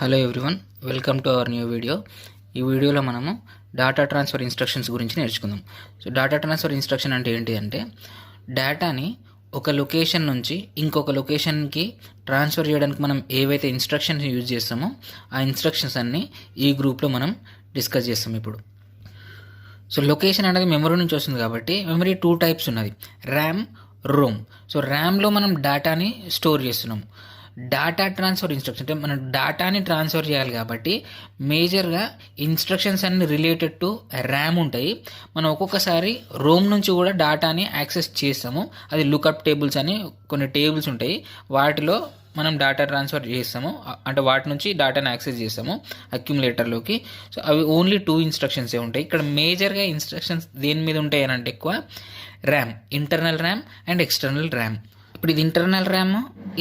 Hello everyone, welcome to our new video. ఈ వీడియోలో మనము డేటా ట్రాన్స్ఫర్ ఇన్స్ట్రక్షన్స్ గురించి నేర్చుకుందాం. సో డేటా ట్రాన్స్ఫర్ ఇన్స్ట్రక్షన్ అంటే ఏంటి అంటే, డేటాని ఒక లొకేషన్ నుంచి ఇంకొక లొకేషన్కి ట్రాన్స్ఫర్ చేయడానికి మనం ఏవైతే ఇన్స్ట్రక్షన్స్ యూజ్ చేస్తామో ఆ ఇన్స్ట్రక్షన్స్ అన్నీ ఈ గ్రూప్లో మనం డిస్కస్ చేస్తాం ఇప్పుడు. సో లొకేషన్ అనేది మెమరీ నుంచి వస్తుంది కాబట్టి మెమరీ 2 టైప్స్ ఉన్నది, ర్యామ్, రోమ్. సో ర్యామ్లో మనం డేటాని స్టోర్ చేస్తున్నాం. డేటా ట్రాన్స్ఫర్ ఇన్స్ట్రక్షన్ అంటే మనం డేటాని ట్రాన్స్ఫర్ చేయాలి కాబట్టి మేజర్గా ఇన్స్ట్రక్షన్స్ అన్ని రిలేటెడ్ టు ర్యామ్ ఉంటాయి. మనం ఒక్కొక్కసారి రోమ్ నుంచి కూడా డేటాని యాక్సెస్ చేస్తాము. అది లుకప్ టేబుల్స్ అని కొన్ని టేబుల్స్ ఉంటాయి, వాటిలో మనం డేటా ట్రాన్స్ఫర్ చేస్తాము, అంటే వాటి నుంచి డేటాని యాక్సెస్ చేస్తాము అక్యుములేటర్లోకి. సో అవి ఓన్లీ 2 ఇన్స్ట్రక్షన్సే ఉంటాయి. ఇక్కడ మేజర్గా ఇన్స్ట్రక్షన్స్ దేని మీద ఉంటాయి అని అంటే ఎక్కువ RAM, internal RAM and external RAM. ఇప్పుడు ఇది ఇంటర్నల్ ర్యామ్,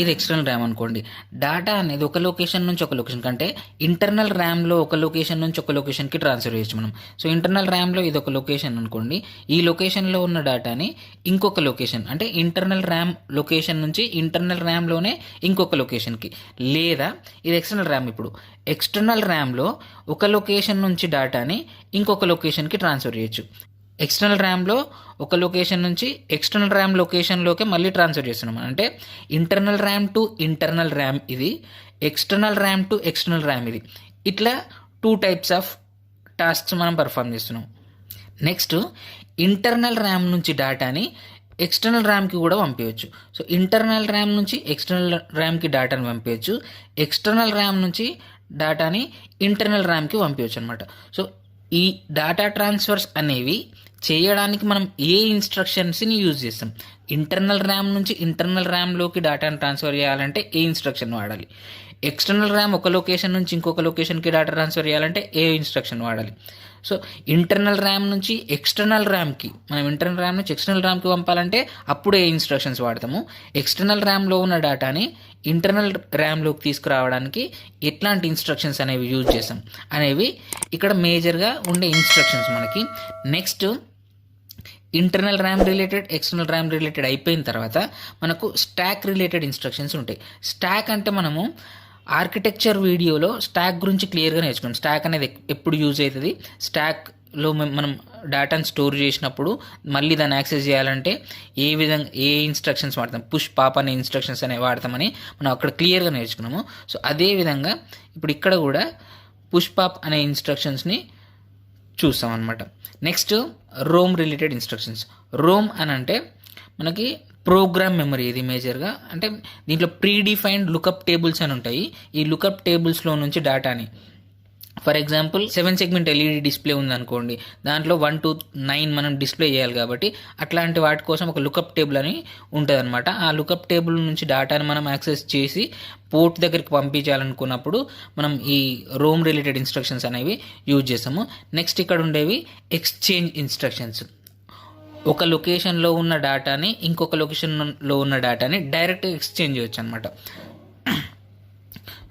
ఇది ఎక్స్టర్నల్ ర్యామ్ అనుకోండి. డేటా అనేది ఒక లొకేషన్ నుంచి ఒక లొకేషన్ కంటే ఇంటర్నల్ ర్యామ్లో ఒక లొకేషన్ నుంచి ఒక లొకేషన్కి ట్రాన్స్ఫర్ చేయొచ్చు మనం. సో ఇంటర్నల్ ర్యామ్లో ఇది ఒక లొకేషన్ అనుకోండి, ఈ లొకేషన్లో ఉన్న డేటాని ఇంకొక లొకేషన్ అంటే ఇంటర్నల్ ర్యామ్ లొకేషన్ నుంచి ఇంటర్నల్ ర్యామ్లోనే ఇంకొక లొకేషన్కి, లేదా ఇది ఎక్స్టర్నల్ ర్యామ్. ఇప్పుడు ఎక్స్టర్నల్ ర్యామ్లో ఒక లొకేషన్ నుంచి డేటాని ఇంకొక లొకేషన్కి ట్రాన్స్ఫర్ చేయొచ్చు. ఎక్స్టర్నల్ ర్యామ్లో ఒక లొకేషన్ నుంచి ఎక్స్టర్నల్ ర్యామ్ లొకేషన్లోకి మళ్ళీ ట్రాన్స్ఫర్ చేస్తున్నాం. అంటే internal RAM to internal RAM ఇది, external RAM to external RAM ఇది. ఇట్లా 2 టైప్స్ ఆఫ్ టాస్క్స్ మనం పర్ఫామ్ చేస్తున్నాం. నెక్స్ట్, ఇంటర్నల్ ర్యామ్ నుంచి డేటాని ఎక్స్టర్నల్ ర్యామ్కి కూడా పంపించవచ్చు. సో ఇంటర్నల్ ర్యామ్ నుంచి ఎక్స్టర్నల్ ర్యామ్కి డేటాని పంపించవచ్చు, ఎక్స్టర్నల్ ర్యామ్ నుంచి డేటాని ఇంటర్నల్ ర్యామ్కి పంపించవచ్చు అనమాట. సో ఈ డేటా ట్రాన్స్ఫర్స్ అనేవి చేయడానికి మనం ఏ ఇన్స్ట్రక్షన్స్ని యూజ్ చేస్తాం. ఇంటర్నల్ ర్యామ్ నుంచి ఇంటర్నల్ ర్యామ్లోకి డేటాను ట్రాన్స్ఫర్ చేయాలంటే ఏ ఇన్స్ట్రక్షన్ వాడాలి, ఎక్స్టర్నల్ ర్యామ్ ఒక లొకేషన్ నుంచి ఇంకొక లొకేషన్కి డేటా ట్రాన్స్ఫర్ చేయాలంటే ఏ ఇన్స్ట్రక్షన్ వాడాలి. సో ఇంటర్నల్ ర్యామ్ నుంచి ఎక్స్టర్నల్ ర్యామ్కి, మనం ఇంటర్నల్ ర్యామ్ నుంచి ఎక్స్టర్నల్ ర్యామ్కి పంపాలంటే అప్పుడు ఏ ఇన్స్ట్రక్షన్స్ వాడతాము, ఎక్స్టర్నల్ ర్యామ్లో ఉన్న డేటాని ఇంటర్నల్ ర్యామ్లోకి తీసుకురావడానికి ఎట్లాంటి ఇన్స్ట్రక్షన్స్ అనేవి యూజ్ చేస్తాం అనేవి ఇక్కడ మేజర్గా ఉండే ఇన్స్ట్రక్షన్స్ మనకి. Next, internal RAM related external RAM related అయిపోయిన తర్వాత మనకు స్టాక్ రిలేటెడ్ ఇన్స్ట్రక్షన్స్ ఉంటాయి. స్టాక్ అంటే మనము ఆర్కిటెక్చర్ వీడియోలో స్టాక్ గురించి క్లియర్గా నేర్చుకున్నాం. స్టాక్ అనేది ఎప్పుడు యూజ్ అవుతుంది, స్టాక్లో మనం డేటాను స్టోర్ చేసినప్పుడు మళ్ళీ దాన్ని యాక్సెస్ చేయాలంటే ఏ విధంగా ఏ ఇన్స్ట్రక్షన్స్ వాడతాం, పుష్ పాప్ అనే ఇన్స్ట్రక్షన్స్ అనేవి వాడతామని మనం అక్కడ క్లియర్గా నేర్చుకున్నాము. సో అదేవిధంగా ఇప్పుడు ఇక్కడ కూడా పుష్ పాప్ అనే ఇన్స్ట్రక్షన్స్ని చూస్తాం అనమాట. Next, Rome related instructions. Rome అని అంటే మనకి ప్రోగ్రామ్ మెమరీ, ఇది మేజర్గా అంటే దీంట్లో ప్రీడిఫైన్డ్ లుకప్ టేబుల్స్ అని ఉంటాయి. ఈ లుకప్ టేబుల్స్లో నుంచి డేటాని, for example 7 segment LED display ఉందనుకోండి, దాంట్లో 1 to 9 మనం డిస్ప్లే చేయాలి కాబట్టి అట్లాంటి వాటి కోసం ఒక లుకప్ టేబుల్ అని ఉంటుంది అనమాట. ఆ లుకప్ టేబుల్ నుంచి డేటాని మనం యాక్సెస్ చేసి పోర్ట్ దగ్గరికి పంపించాలనుకున్నప్పుడు మనం ఈ రోమ్ రిలేటెడ్ ఇన్స్ట్రక్షన్స్ అనేవి యూజ్ చేస్తాము. నెక్స్ట్, ఇక్కడ ఉండేవి ఎక్స్చేంజ్ ఇన్స్ట్రక్షన్స్. ఒక లొకేషన్లో ఉన్న డేటాని ఇంకొక లొకేషన్లో ఉన్న డేటాని డైరెక్ట్గా ఎక్స్చేంజ్ చేయొచ్చు అనమాట.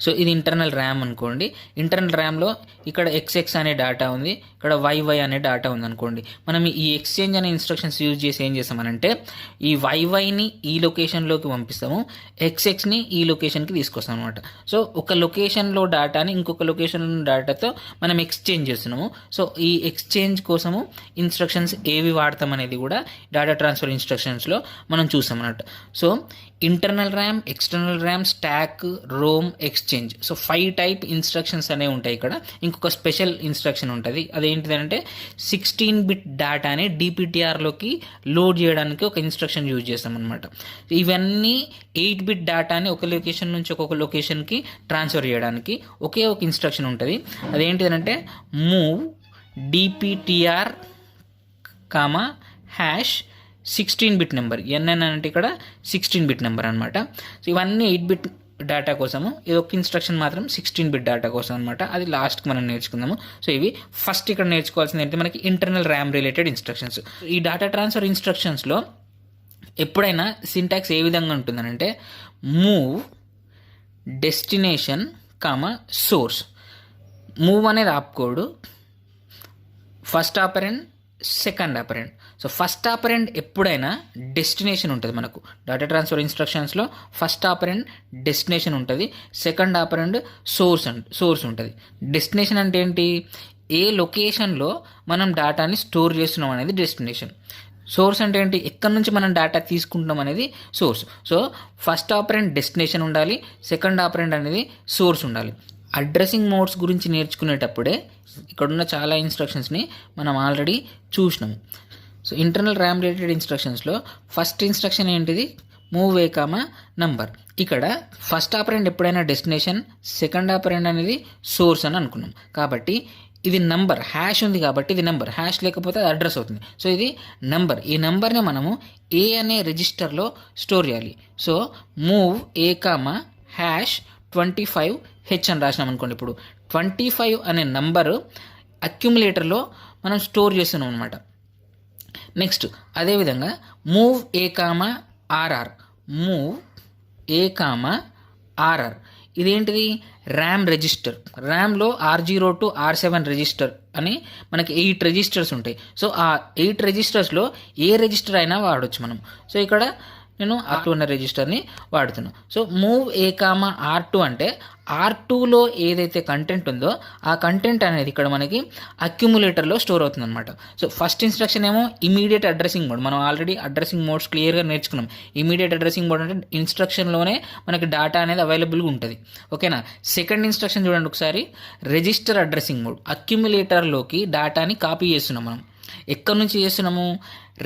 సో ఇది ఇంటర్నల్ ర్యామ్ అనుకోండి, ఇంటర్నల్ ర్యామ్లో ఇక్కడ XX అనే డేటా ఉంది, ఇక్కడ YY అనే డేటా ఉంది అనుకోండి. మనం ఈ ఎక్స్చేంజ్ అనే ఇన్స్ట్రక్షన్స్ యూజ్ చేసి ఏం చేస్తామనంటే ఈ YYని ఈ లొకేషన్లోకి పంపిస్తాము, XXని ఈ లొకేషన్కి తీసుకొస్తాం అనమాట. సో ఒక లొకేషన్లో డేటాని ఇంకొక లొకేషన్లో డేటాతో మనం ఎక్స్చేంజ్ చేస్తున్నాము. సో ఈ ఎక్స్చేంజ్ కోసము ఇన్స్ట్రక్షన్స్ ఏవి వాడతాం అనేది కూడా డేటా ట్రాన్స్ఫర్ ఇన్స్ట్రక్షన్స్లో మనం చూస్తాం అన్నట్టు. So internal RAM, external RAM, stock, Rome, exchange. So 5 type instructions అనేవి ఉంటాయి. ఇక్కడ ఇంకొక స్పెషల్ ఇన్స్ట్రక్షన్ ఉంటుంది, అదేంటిదంటే 16 బిట్ డేటాని DPTRలోకి లోడ్ చేయడానికి ఒక ఇన్స్ట్రక్షన్ యూజ్ చేస్తాం అనమాట. ఇవన్నీ 8 బిట్ డేటాని ఒక లొకేషన్ నుంచి ఒక్కొక్క లొకేషన్కి ట్రాన్స్ఫర్ చేయడానికి ఒకే ఒక ఇన్స్ట్రక్షన్ ఉంటుంది. అదేంటిదంటే move DPTR, #16 bit number. NN అంటే ఇక్కడ 16 బిట్ నెంబర్ అనమాట. సో ఇవన్నీ 8 బిట్ డేటా కోసము, ఇది ఒక ఇన్స్ట్రక్షన్ మాత్రం 16 బిట్ డేటా కోసం అనమాట. అది లాస్ట్కి మనం నేర్చుకుందాము. సో ఇవి ఫస్ట్ ఇక్కడ నేర్చుకోవాల్సింది ఏంటంటే మనకి ఇంటర్నల్ ర్యామ్ రిలేటెడ్ ఇన్స్ట్రక్షన్స్. ఈ డేటా ట్రాన్స్ఫర్ ఇన్స్ట్రక్షన్స్లో ఎప్పుడైనా సింటాక్స్ ఏ విధంగా ఉంటుందనంటే మూవ్ డెస్టినేషన్, సోర్స్. మూవ్ అనేది op code, first operand, second operand. So first operand ఎప్పుడైనా డెస్టినేషన్ ఉంటుంది మనకు డేటా ట్రాన్స్ఫర్ ఇన్స్ట్రక్షన్స్లో. ఫస్ట్ ఆపరెండ్ డెస్టినేషన్ ఉంటుంది, సెకండ్ ఆపరెండ్ సోర్స్ ఉంటుంది. డెస్టినేషన్ అంటే ఏంటి? ఏ లొకేషన్లో మనం డేటాని స్టోర్ చేస్తున్నాం అనేది డెస్టినేషన్. సోర్స్ అంటే ఏంటి? ఎక్కడి నుంచి మనం డేటా తీసుకుంటున్నాం అనేది source. So first operand destination ఉండాలి, సెకండ్ ఆపరెండ్ అనేది సోర్స్ ఉండాలి. అడ్రసింగ్ మోడ్స్ గురించి నేర్చుకునేటప్పుడే ఇక్కడున్న చాలా ఇన్స్ట్రక్షన్స్ని మనం ఆల్రెడీ చూసినాము. సో ఇంటర్నల్ ర్యామ్ రిలేటెడ్ ఇన్స్ట్రక్షన్స్లో ఫస్ట్ ఇన్స్ట్రక్షన్ ఏంటిది? Move A comma number. ఇక్కడ ఫస్ట్ ఆపరెండ్ ఎప్పుడైనా డెస్టినేషన్, సెకండ్ ఆపరెండ్ అనేది సోర్స్ అని అనుకున్నాం. కాబట్టి ఇది నంబర్, హ్యాష్ ఉంది కాబట్టి ఇది నంబర్, హ్యాష్ లేకపోతే అది అడ్రస్ అవుతుంది. సో ఇది నంబర్. ఈ నంబర్ని మనము ఏ అనే రిజిస్టర్లో స్టోర్ చేయాలి. So move A comma hash 25H అని రాసినాం అనుకోండి. ఇప్పుడు 25 అనే నంబరు అక్యుములేటర్లో మనం స్టోర్ చేస్తున్నాం అనమాట. నెక్స్ట్ అదేవిధంగా move A comma RR, move A comma RR ఇదేంటిది? RAM register. ర్యామ్లో R0 to R7 రిజిస్టర్ అని మనకి 8 రిజిస్టర్స్ ఉంటాయి. సో ఆ 8 రిజిస్టర్స్లో ఏ రిజిస్టర్ అయినా వాడవచ్చు మనం. సో ఇక్కడ నేను R2 అనే రిజిస్టర్ని వాడుతున్నాను. So move A comma R2 అంటే R2లో ఏదైతే కంటెంట్ ఉందో ఆ కంటెంట్ అనేది ఇక్కడ మనకి అక్యుములేటర్లో స్టోర్ అవుతుంది అనమాట. సో ఫస్ట్ ఇన్స్ట్రక్షన్ ఏమో ఇమీడియట్ అడ్రసింగ్ మోడ్. మనం ఆల్రెడీ అడ్రసింగ్ మోడ్స్ క్లియర్గా నేర్చుకున్నాం. ఇమీడియట్ అడ్రసింగ్ మోడ్ అంటే ఇన్స్ట్రక్షన్లోనే మనకి డేటా అనేది అవైలబుల్గా ఉంటుంది. ఓకేనా? సెకండ్ ఇన్స్ట్రక్షన్ చూడండి ఒకసారి. Register addressing mode. అక్యుములేటర్లోకి డేటాని కాపీ చేస్తున్నాం మనం. ఎక్కడి నుంచి చేస్తున్నాము?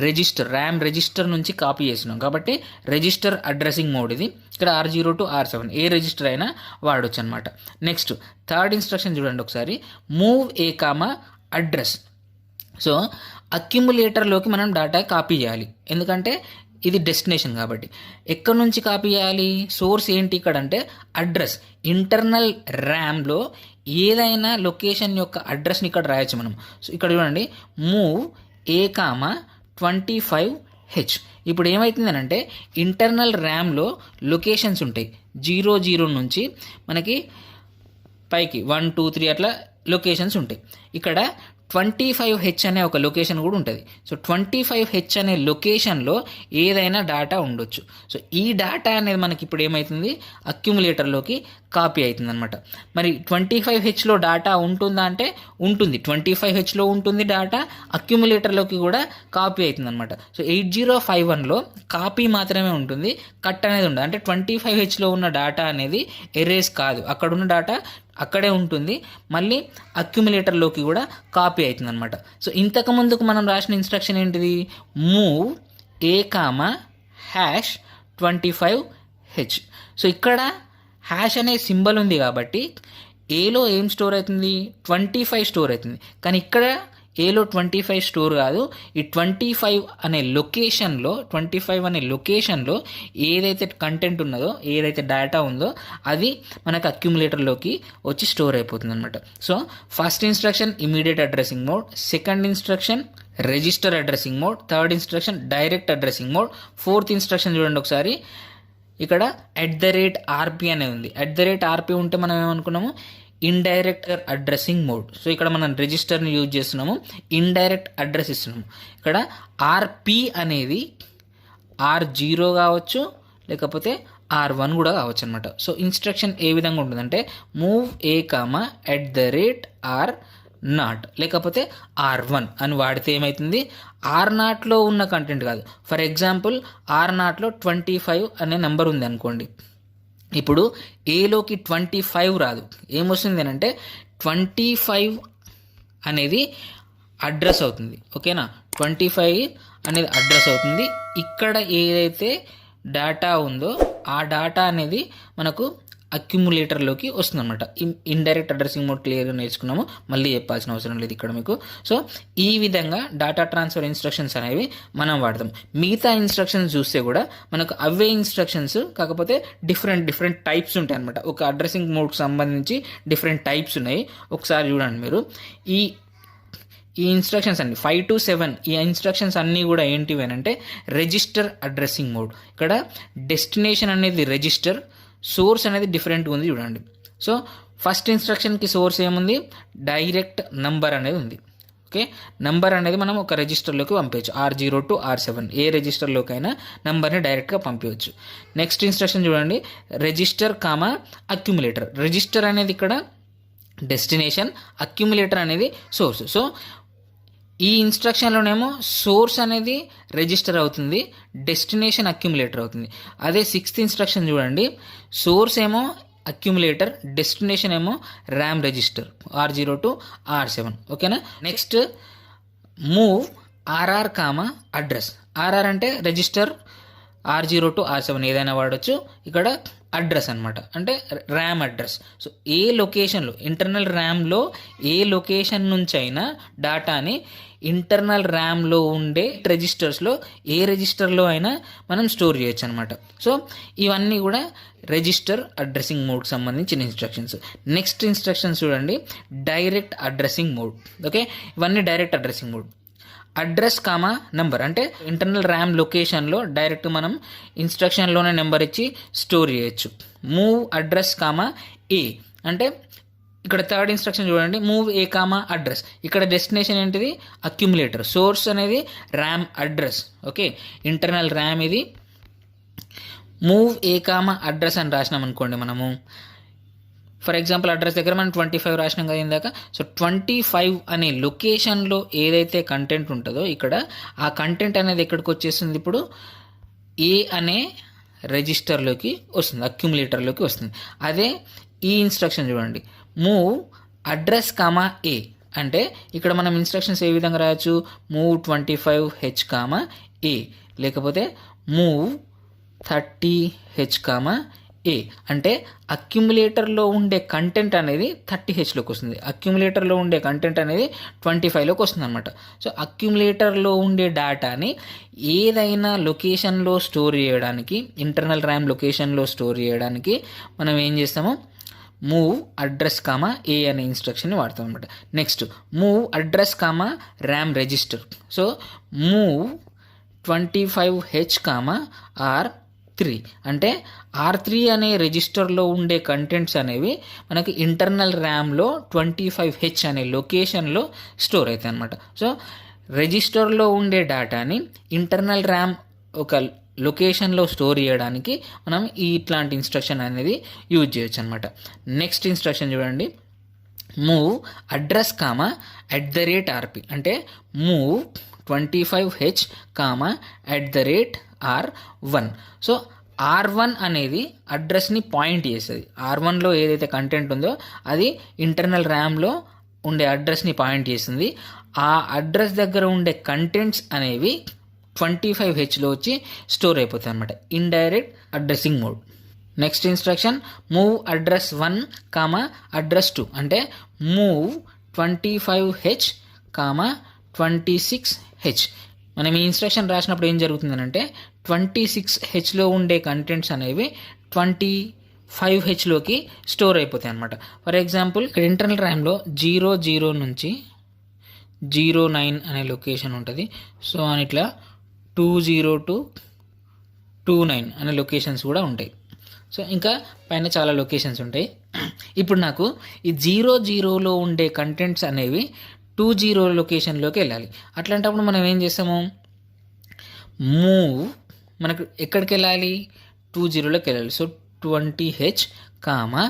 రిజిస్టర్, ర్యామ్ రిజిస్టర్ నుంచి కాపీ చేస్తున్నాం కాబట్టి రిజిస్టర్ అడ్రసింగ్ మోడ్ ఇది. ఇక్కడ R0 to R7 A register అయినా వాడవచ్చు అనమాట. నెక్స్ట్ థర్డ్ ఇన్స్ట్రక్షన్ చూడండి ఒకసారి. Move A comma address. So అక్యుములేటర్లోకి మనం డేటా కాపీ చేయాలి, ఎందుకంటే ఇది డెస్టినేషన్ కాబట్టి. ఎక్కడి నుంచి కాపీ చేయాలి? సోర్స్ ఏంటి ఇక్కడ అంటే అడ్రస్. ఇంటర్నల్ ర్యామ్లో ఏదైనా లొకేషన్ యొక్క అడ్రస్ని ఇక్కడ రాయొచ్చు మనం. సో ఇక్కడ చూడండి, మూవ్ ఏ కామా 25H. ఇప్పుడు ఏమవుతుంది అంటే ఇంటర్నల్ ర్యామ్లో లొకేషన్స్ ఉంటాయి. 00 నుంచి మనకి పైకి 1 2 3 అట్లా లొకేషన్స్ ఉంటాయి. ఇక్కడ 25H అనే ఒక లొకేషన్ కూడా ఉంటుంది. సో 25H అనే లొకేషన్లో ఏదైనా డేటా ఉండొచ్చు. సో ఈ డేటా అనేది మనకి ఇప్పుడు ఏమవుతుంది? అక్యుములేటర్లోకి కాపీ అవుతుంది అనమాట. మరి 25Hలో డేటా ఉంటుందా అంటే ఉంటుంది. 25Hలో ఉంటుంది డేటా, అక్యుములేటర్లోకి కూడా కాపీ అవుతుంది అనమాట. సో 8051లో కాపీ మాత్రమే ఉంటుంది, కట్ అనేది ఉండదు. అంటే 25Hలో ఉన్న డేటా అనేది ఎరేస్ కాదు, అక్కడ ఉన్న డేటా అక్కడే ఉంటుంది, మళ్ళీ అక్యుములేటర్లోకి కూడా కాపీ అవుతుంది అనమాట. సో ఇంతకు ముందుకు మనం రాసిన ఇన్స్ట్రక్షన్ ఏంటిది? Move A comma hash 25H. So ఇక్కడ హ్యాష్ అనే సింబల్ ఉంది కాబట్టి ఏలో ఏం స్టోర్ అవుతుంది? 25 స్టోర్ అవుతుంది. కానీ ఇక్కడ ఏలో 25 స్టోర్ కాదు. ఈ 25 అనే లొకేషన్లో ఏదైతే కంటెంట్ ఉన్నదో, ఏదైతే డేటా ఉందో అది మనకు అక్యుములేటర్లోకి వచ్చి స్టోర్ అయిపోతుంది అనమాట. So first instruction immediate addressing mode, second instruction register addressing mode, third instruction direct addressing mode, fourth instruction చూడండి ఒకసారి. ఇక్కడ @RP అనేది ఉంది. @RP ఉంటే మనం ఏమనుకున్నాము? Indirect addressing mode. సో ఇక్కడ మనం రిజిస్టర్ని యూజ్ చేస్తున్నాము, ఇండైరెక్ట్ అడ్రస్ ఇస్తున్నాము. ఇక్కడ RP అనేది R0 కావచ్చు, లేకపోతే R1 కూడా కావచ్చు అనమాట. సో ఇన్స్ట్రక్షన్ ఏ విధంగా ఉంటుందంటే మూవ్ ఏ కామా @R0 లేకపోతే R1 అని వాడితే ఏమవుతుంది? R0లో ఉన్న కంటెంట్ కాదు. ఫర్ ఎగ్జాంపుల్ R0లో 25 అనే నెంబర్ ఉంది అనుకోండి. ఇప్పుడు ఏలోకి 25 రాదు. ఏమొస్తుంది అంటే 25 అనేది అడ్రస్ అవుతుంది. ఓకేనా? 25 అనేది అడ్రస్ అవుతుంది. ఇక్కడ ఏదైతే డేటా ఉందో ఆ డేటా అనేది మనకు అక్యుములేటర్లోకి వస్తుంది అనమాట. ఇండైరెక్ట్ అడ్రసింగ్ మోడ్ క్లియర్గా నేర్చుకున్నాము, మళ్ళీ చెప్పాల్సిన అవసరం లేదు ఇక్కడ మీకు. సో ఈ విధంగా డేటా ట్రాన్స్ఫర్ ఇన్స్ట్రక్షన్స్ అనేవి మనం వాడతాం. మిగతా ఇన్స్ట్రక్షన్స్ చూస్తే కూడా మనకు అవే ఇన్స్ట్రక్షన్స్, కాకపోతే డిఫరెంట్ టైప్స్ ఉంటాయి అనమాట. ఒక అడ్రసింగ్ మోడ్కి సంబంధించి డిఫరెంట్ టైప్స్ ఉన్నాయి. ఒకసారి చూడండి మీరు. ఈ ఇన్స్ట్రక్షన్స్ అన్ని 5 to 7 ఈ ఇన్స్ట్రక్షన్స్ అన్నీ కూడా ఏంటివి అంటే రిజిస్టర్ అడ్రసింగ్ మోడ్. ఇక్కడ డెస్టినేషన్ అనేది రిజిస్టర్, సోర్స్ అనేది డిఫరెంట్గా ఉంది చూడండి. సో ఫస్ట్ ఇన్స్ట్రక్షన్కి సోర్స్ ఏముంది? డైరెక్ట్ నంబర్ అనేది ఉంది. ఓకే, నంబర్ అనేది మనం ఒక రిజిస్టర్లోకి పంపించవచ్చు, R0 to R7 ఏ రిజిస్టర్లోకైనా నంబర్ని డైరెక్ట్గా పంపించవచ్చు. నెక్స్ట్ ఇన్స్ట్రక్షన్ చూడండి, రిజిస్టర్ కామా అక్యుములేటర్. రిజిస్టర్ అనేది ఇక్కడ డెస్టినేషన్, అక్యుములేటర్ అనేది సోర్స్. సో ఈ ఇన్స్ట్రక్షన్లోనేమో సోర్స్ అనేది రిజిస్టర్ అవుతుంది, డెస్టినేషన్ అక్యుములేటర్ అవుతుంది. అదే సిక్స్త్ ఇన్స్ట్రక్షన్ చూడండి, సోర్స్ ఏమో అక్యుములేటర్, డెస్టినేషన్ ఏమో RAM register, R0 to R7. ఓకేనా. Next move RR comma address. RR అంటే రిజిస్టర్, R0 to R7 ఏదైనా వాడచ్చు. ఇక్కడ అడ్రస్ అనమాట, అంటే ర్యామ్ అడ్రస్. సో ఏ లొకేషన్లో, ఇంటర్నల్ ర్యామ్లో ఏ లొకేషన్ నుంచి అయినా డేటాని ఇంటర్నల్ ర్యామ్లో ఉండే రిజిస్టర్స్లో ఏ రిజిస్టర్లో అయినా మనం స్టోర్ చేయొచ్చు అనమాట. సో ఇవన్నీ కూడా రిజిస్టర్ అడ్రసింగ్ మోడ్కి సంబంధించిన ఇన్స్ట్రక్షన్స్. నెక్స్ట్ ఇన్స్ట్రక్షన్స్ చూడండి, డైరెక్ట్ అడ్రసింగ్ మోడ్. ఓకే, ఇవన్నీ direct addressing mode. Address comma number అంటే ఇంటర్నల్ ర్యామ్ లొకేషన్లో డైరెక్ట్ మనం ఇన్స్ట్రక్షన్లోనే నెంబర్ ఇచ్చి స్టోర్ చేయొచ్చు. మూవ్ అడ్రస్ కామా ఏ అంటే ఇక్కడ థర్డ్ ఇన్స్ట్రక్షన్ చూడండి, మూవ్ ఏ కామా అడ్రస్. ఇక్కడ డెస్టినేషన్ ఏంటిది, అక్యుములేటర్. సోర్స్ అనేది RAM address. Okay, internal RAM ఇది. మూవ్ ఏ కామా అడ్రస్ అని రాసినాం అనుకోండి మనము, ఫర్ ఎగ్జాంపుల్ అడ్రస్ దగ్గర మనం 25 రాసినాం కదా ఇందాక. సో 25 అనే లొకేషన్లో ఏదైతే కంటెంట్ ఉంటుందో ఇక్కడ ఆ కంటెంట్ అనేది ఎక్కడికి వచ్చేస్తుంది, ఇప్పుడు ఏ అనే రిజిస్టర్లోకి వస్తుంది, అక్యుములేటర్లోకి వస్తుంది. అదే ఈ ఇన్స్ట్రక్షన్ చూడండి, మూవ్ అడ్రస్ కామా ఏ అంటే ఇక్కడ మనం ఇన్స్ట్రక్షన్స్ ఏ విధంగా రాయొచ్చు, మూవ్ 25H కామా ఏ, లేకపోతే మూవ్ 30H కామా ఏ. అంటే అక్యుములేటర్లో ఉండే కంటెంట్ అనేది 30Hలోకి వస్తుంది, అక్యుములేటర్లో ఉండే కంటెంట్ అనేది 25లోకి వస్తుంది అనమాట. సో అక్యుములేటర్లో ఉండే డేటాని ఏదైనా లొకేషన్లో స్టోర్ చేయడానికి, ఇంటర్నల్ ర్యామ్ లొకేషన్లో స్టోర్ చేయడానికి మనం ఏం చేస్తాము, మూవ్ అడ్రస్ కామా ఏ అనే ఇన్స్ట్రక్షన్ని వాడతాం అనమాట. Next move address comma RAM register. So move 25H comma R3 అంటే R3 అనే రిజిస్టర్లో ఉండే కంటెంట్స్ అనేవి మనకి ఇంటర్నల్ ర్యామ్లో 25H అనే లొకేషన్లో స్టోర్ అవుతాయి అనమాట. సో రిజిస్టర్లో ఉండే డేటాని ఇంటర్నల్ ర్యామ్ ఒక లొకేషన్లో స్టోర్ చేయడానికి మనం ఇట్లాంటి ఇన్స్ట్రక్షన్ అనేది యూజ్ చేయొచ్చు అనమాట. నెక్స్ట్ ఇన్స్ట్రక్షన్ చూడండి, మూవ్ అడ్రస్ కామా @RP అంటే move 25H comma @R1. So R1 అనేది అడ్రస్ని పాయింట్ చేస్తుంది. R1లో ఏదైతే కంటెంట్ ఉందో అది ఇంటర్నల్ ర్యామ్లో ఉండే అడ్రస్ని పాయింట్ చేస్తుంది. ఆ అడ్రస్ దగ్గర ఉండే కంటెంట్స్ అనేవి 25Hలో వచ్చి స్టోర్ అయిపోతాయి అనమాట, indirect addressing mode. Next instruction move address 1 comma address 2 అంటే మూవ్ 25H కామా 26H. మనం ఈ ఇన్స్ట్రక్షన్ రాసినప్పుడు ఏం జరుగుతుందనంటే 26Hలో ఉండే కంటెంట్స్ అనేవి 25Hలోకి స్టోర్ అయిపోతాయి అనమాట. ఫర్ ఎగ్జాంపుల్ ఇక్కడ ఇంటర్నల్ ర్యామ్లో 00 నుంచి 09 అనే లొకేషన్ ఉంటుంది. సో అని ఇట్లా 20 to 29 అనే లొకేషన్స్ కూడా ఉంటాయి. సో ఇంకా పైన చాలా లొకేషన్స్ ఉంటాయి. ఇప్పుడు నాకు ఈ 00లో ఉండే కంటెంట్స్ అనేవి 20 లొకేషన్లోకి వెళ్ళాలి. అట్లాంటప్పుడు మనం ఏం చేస్తాము, మూవ్ మనకు ఎక్కడికి వెళ్ళాలి, 20లోకి వెళ్ళాలి. సో 20H కామా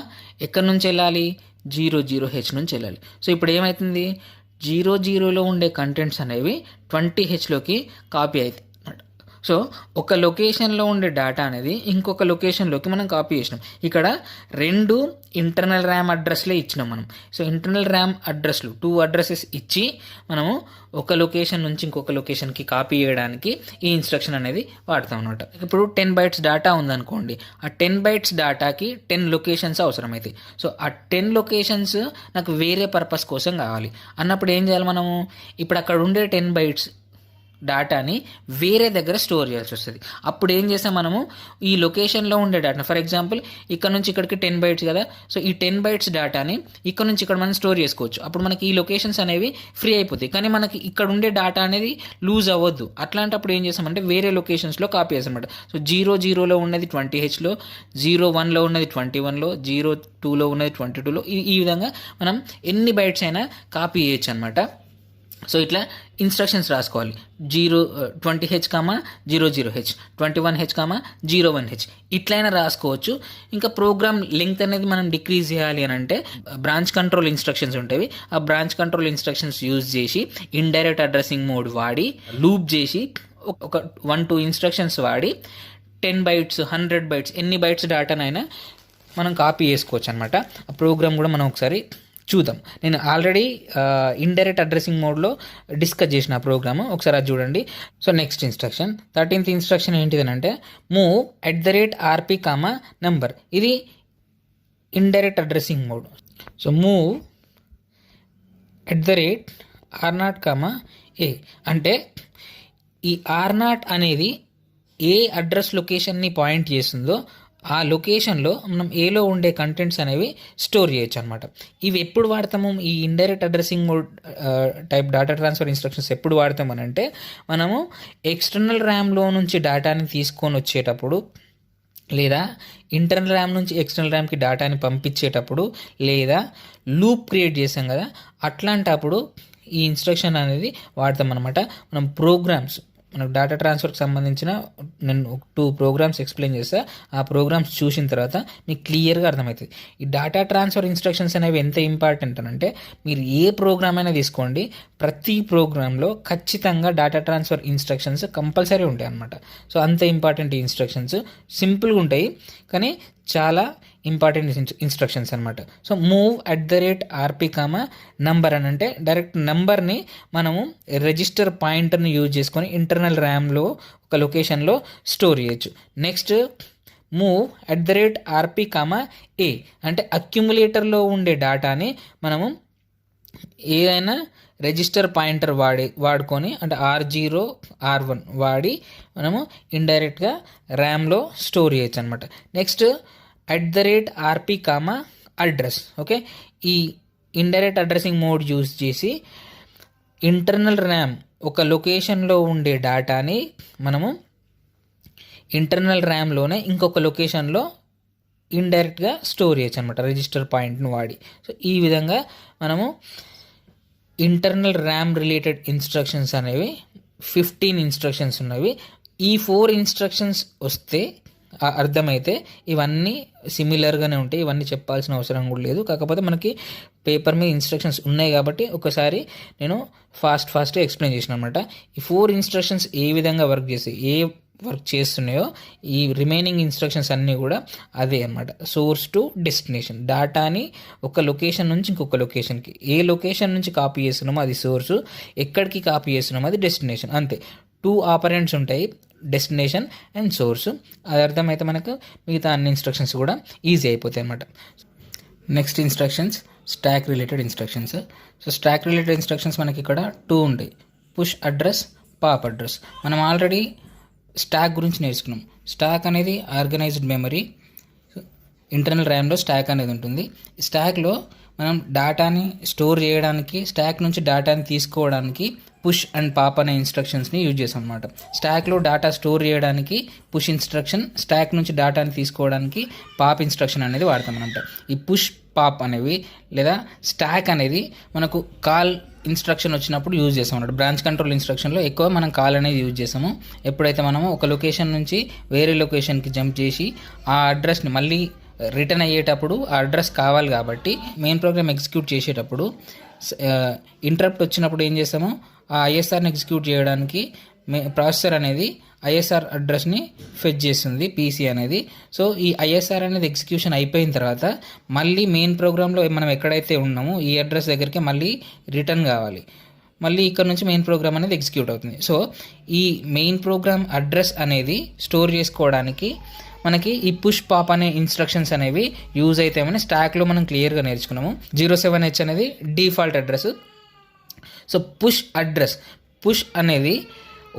ఎక్కడి నుంచి వెళ్ళాలి, 00H నుంచి వెళ్ళాలి. సో ఇప్పుడు ఏమవుతుంది, 00లో ఉండే కంటెంట్స్ అనేవి 20Hలోకి కాపీ అవుతాయి. సో ఒక లొకేషన్లో ఉండే డేటా అనేది ఇంకొక లొకేషన్లోకి మనం కాపీ చేసినాం. ఇక్కడ 2 ఇంటర్నల్ ర్యామ్ అడ్రస్లే ఇచ్చినాం మనం. సో ఇంటర్నల్ ర్యామ్ అడ్రస్లు 2 అడ్రసెస్ ఇచ్చి మనము ఒక లొకేషన్ నుంచి ఇంకొక లొకేషన్కి కాపీ చేయడానికి ఈ ఇన్స్ట్రక్షన్ అనేది వాడతాం అనమాట. ఇప్పుడు 10 bytes డేటా ఉందనుకోండి, ఆ 10 bytes డేటాకి 10 లొకేషన్స్ అవసరమవుతాయి. సో ఆ 10 లొకేషన్స్ నాకు వేరే పర్పస్ కోసం కావాలి అన్నప్పుడు ఏం చేయాలి మనము, ఇప్పుడు అక్కడ ఉండే 10 bytes డేటాని వేరే దగ్గర స్టోర్ చేయాల్సి వస్తుంది. అప్పుడు ఏం చేస్తాం మనము, ఈ లొకేషన్లో ఉండే డేటా ఫర్ ఎగ్జాంపుల్ ఇక్కడ నుంచి ఇక్కడికి 10 bytes కదా. సో ఈ 10 bytes డేటాని ఇక్కడ నుంచి ఇక్కడ మనం స్టోర్ చేసుకోవచ్చు. అప్పుడు మనకి ఈ లొకేషన్స్ అనేవి ఫ్రీ అయిపోతాయి, కానీ మనకి ఇక్కడ ఉండే డేటా అనేది లూజ్ అవ్వద్దు. అట్లాంటప్పుడు ఏం చేస్తామంటే వేరే లొకేషన్స్లో కాపీ చేస్తామన్నమాట. సో 00లో ఉన్నది 20Hలో, 01లో ఉన్నది 21లో, 02లో ఉన్నది 22లో, ఈ విధంగా మనం ఎన్ని బైట్స్ అయినా కాపీ చేయొచ్చు అనమాట. సో ఇట్లా ఇన్స్ట్రక్షన్స్ రాసుకోవాలి. 20H, 00H, 21H, 01H ఇట్లయినా రాసుకోవచ్చు. ఇంకా ప్రోగ్రామ్ లెంగ్త్ అనేది మనం డిక్రీజ్ చేయాలి అని అంటే బ్రాంచ్ కంట్రోల్ ఇన్స్ట్రక్షన్స్ ఉంటాయి. ఆ బ్రాంచ్ కంట్రోల్ ఇన్స్ట్రక్షన్స్ యూజ్ చేసి ఇండైరెక్ట్ అడ్రసింగ్ మోడ్ వాడి లూప్ చేసి ఒక 1-2 ఇన్స్ట్రక్షన్స్ వాడి 10 bytes 100 bytes ఎన్ని బైట్స్ డేటానైనా మనం కాపీ చేసుకోవచ్చు అనమాట. ఆ ప్రోగ్రామ్ కూడా మనం ఒకసారి చూద్దాం. నేను ఆల్రెడీ ఇండైరెక్ట్ అడ్రసింగ్ మోడ్లో డిస్కస్ చేసిన ప్రోగ్రామ్, ఒకసారి అది చూడండి. So next instruction 13th instruction ఏంటిదనంటే మూవ్ @RP, నంబర్. ఇది indirect addressing mode. So move @R0, A అంటే ఈ R0 అనేది ఏ అడ్రస్ లొకేషన్ని పాయింట్ చేస్తుందో ఆ లొకేషన్లో మనం ఏలో ఉండే కంటెంట్స్ అనేవి స్టోర్ చేయొచ్చు అనమాట. ఇవి ఎప్పుడు వాడతాము? ఈ indirect addressing mode type data transfer instructions ఎప్పుడు వాడతామనంటే మనము ఎక్స్టర్నల్ ర్యామ్లో నుంచి డేటాని తీసుకొని వచ్చేటప్పుడు, లేదా ఇంటర్నల్ ర్యామ్ నుంచి ఎక్స్టర్నల్ ర్యామ్కి డేటాని పంపించేటప్పుడు, లేదా లూప్ క్రియేట్ చేసాం కదా, అట్లాంటప్పుడు ఈ ఇన్స్ట్రక్షన్ అనేది వాడతాం అనమాట. మనం ప్రోగ్రామ్స్, మనకు డేటా ట్రాన్స్ఫర్కి సంబంధించిన నేను 2 ప్రోగ్రామ్స్ ఎక్స్ప్లెయిన్ చేస్తా. ఆ ప్రోగ్రామ్స్ చూసిన తర్వాత మీకు క్లియర్గా అర్థమవుతుంది. ఈ డేటా ట్రాన్స్ఫర్ ఇన్స్ట్రక్షన్స్ అనేవి ఎంత ఇంపార్టెంట్ అంటే మీరు ఏ ప్రోగ్రామ్ అయినా తీసుకోండి, ప్రతి ప్రోగ్రాంలో ఖచ్చితంగా డేటా ట్రాన్స్ఫర్ ఇన్స్ట్రక్షన్స్ కంపల్సరీ ఉంటాయి అన్నమాట. సో అంత ఇంపార్టెంట్ ఈ ఇన్స్ట్రక్షన్స్. సింపుల్గా ఉంటాయి కానీ చాలా ఇంపార్టెంట్ ఇన్స్ట్రక్షన్స్ అనమాట. సో మూవ్ @RP, నంబర్ అని అంటే డైరెక్ట్ నంబర్ని మనము రిజిస్టర్ పాయింటర్ని యూజ్ చేసుకొని ఇంటర్నల్ ర్యామ్లో ఒక లొకేషన్లో స్టోర్ చేయొచ్చు. నెక్స్ట్ మూవ్ @RP, A అంటే అక్యుములేటర్లో ఉండే డేటాని మనము ఏదైనా రిజిస్టర్ పాయింటర్ వాడుకొని అంటే R0, R1 వాడి మనము ఇండైరెక్ట్గా ర్యామ్లో స్టోర్ చేయొచ్చు అనమాట. Next @RP, address. ఓకే, ఈ ఇండైరెక్ట్ అడ్రసింగ్ మోడ్ యూజ్ చేసి ఇంటర్నల్ ర్యామ్ ఒక లొకేషన్లో ఉండే డేటాని మనము ఇంటర్నల్ ర్యామ్లోనే ఇంకొక లొకేషన్లో ఇండైరెక్ట్గా స్టోర్ చేయొచ్చు అనమాట రిజిస్టర్ పాయింట్ను వాడి. సో ఈ విధంగా మనము ఇంటర్నల్ ర్యామ్ రిలేటెడ్ ఇన్స్ట్రక్షన్స్ అనేవి 15 ఇన్స్ట్రక్షన్స్ ఉన్నవి. ఈ 4 ఇన్స్ట్రక్షన్స్ వస్తే అర్థమైతే ఇవన్నీ సిమిలర్గానే ఉంటాయి, ఇవన్నీ చెప్పాల్సిన అవసరం కూడా లేదు. కాకపోతే మనకి పేపర్ మీద ఇన్స్ట్రక్షన్స్ ఉన్నాయి కాబట్టి ఒకసారి నేను ఫాస్ట్గా ఎక్స్ప్లెయిన్ చేసిన అనమాట. ఈ 4 ఇన్స్ట్రక్షన్స్ ఏ విధంగా వర్క్ చేస్తున్నాయో ఈ రిమైనింగ్ ఇన్స్ట్రక్షన్స్ అన్నీ కూడా అదే అనమాట. సోర్స్ టు డెస్టినేషన్, డేటాని ఒక లొకేషన్ నుంచి ఇంకొక లొకేషన్కి, ఏ లొకేషన్ నుంచి కాపీ చేస్తున్నామో అది సోర్సు, ఎక్కడికి కాపీ చేస్తున్నామో అది డెస్టినేషన్. అంతే. 2 ఆపరెంట్స్ ఉంటాయి, డెస్టినేషన్ అండ్ సోర్స్. అది అర్థమైతే మనకు మిగతా అన్ని ఇన్స్ట్రక్షన్స్ కూడా ఈజీ అయిపోతాయి అనమాట. Next instructions stock related instructions. So stock related instructions మనకి ఇక్కడ 2 ఉంటాయి, పుష్ అడ్రస్, పాప్ అడ్రస్. మనం ఆల్రెడీ స్టాక్ గురించి నేర్చుకున్నాం. స్టాక్ అనేది ఆర్గనైజ్డ్ మెమరీ, ఇంటర్నల్ ర్యామ్లో స్టాక్ అనేది ఉంటుంది. స్టాక్లో మనం డేటాని స్టోర్ చేయడానికి, స్టాక్ నుంచి డేటాని తీసుకోవడానికి పుష్ అండ్ పాప్ అనే ఇన్స్ట్రక్షన్స్ని యూజ్ చేస్తాం అనమాట. స్టాక్లో డేటా స్టోర్ చేయడానికి పుష్ ఇన్స్ట్రక్షన్, స్టాక్ నుంచి డేటాని తీసుకోవడానికి పాప్ ఇన్స్ట్రక్షన్ అనేది వాడతాం అనమాట. ఈ పుష్ పాప్ అనేవి లేదా స్టాక్ అనేది మనకు కాల్ ఇన్స్ట్రక్షన్ వచ్చినప్పుడు యూజ్ చేస్తాం అన్నమాట. బ్రాంచ్ కంట్రోల్ ఇన్స్ట్రక్షన్లో ఎక్కువ మనం కాల్ అనేది యూజ్ చేస్తాము. ఎప్పుడైతే మనము ఒక లొకేషన్ నుంచి వేరే లొకేషన్కి జంప్ చేసి ఆ అడ్రస్ని మళ్ళీ రిటర్న్ అయ్యేటప్పుడు ఆ అడ్రస్ కావాలి కాబట్టి మెయిన్ ప్రోగ్రామ్ ఎగ్జిక్యూట్ చేసేటప్పుడు ఇంటరప్ట్ వచ్చినప్పుడు ఏం చేస్తాము, ఆ ఐఎస్ఆర్ని ఎగ్జిక్యూట్ చేయడానికి ప్రాసెసర్ అనేది ఐఎస్ఆర్ అడ్రస్ని ఫెచ్ చేస్తుంది పీసీ అనేది. సో ఈ ఐఎస్ఆర్ అనేది ఎగ్జిక్యూషన్ అయిపోయిన తర్వాత మళ్ళీ మెయిన్ ప్రోగ్రాంలో మనం ఎక్కడైతే ఉన్నామో ఈ అడ్రస్ దగ్గరికి మళ్ళీ రిటర్న్ కావాలి. మళ్ళీ ఇక్కడ నుంచి మెయిన్ ప్రోగ్రామ్ అనేది ఎగ్జిక్యూట్ అవుతుంది. సో ఈ మెయిన్ ప్రోగ్రామ్ అడ్రస్ అనేది స్టోర్ చేసుకోవడానికి మనకి ఈ పుష్ పాప్ అనే ఇన్స్ట్రక్షన్స్ అనేవి యూజ్ అవుతాయని స్టాక్లో మనం క్లియర్గా నేర్చుకున్నాము. 07H అనేది డిఫాల్ట్ అడ్రస్. సో పుష్ అనేది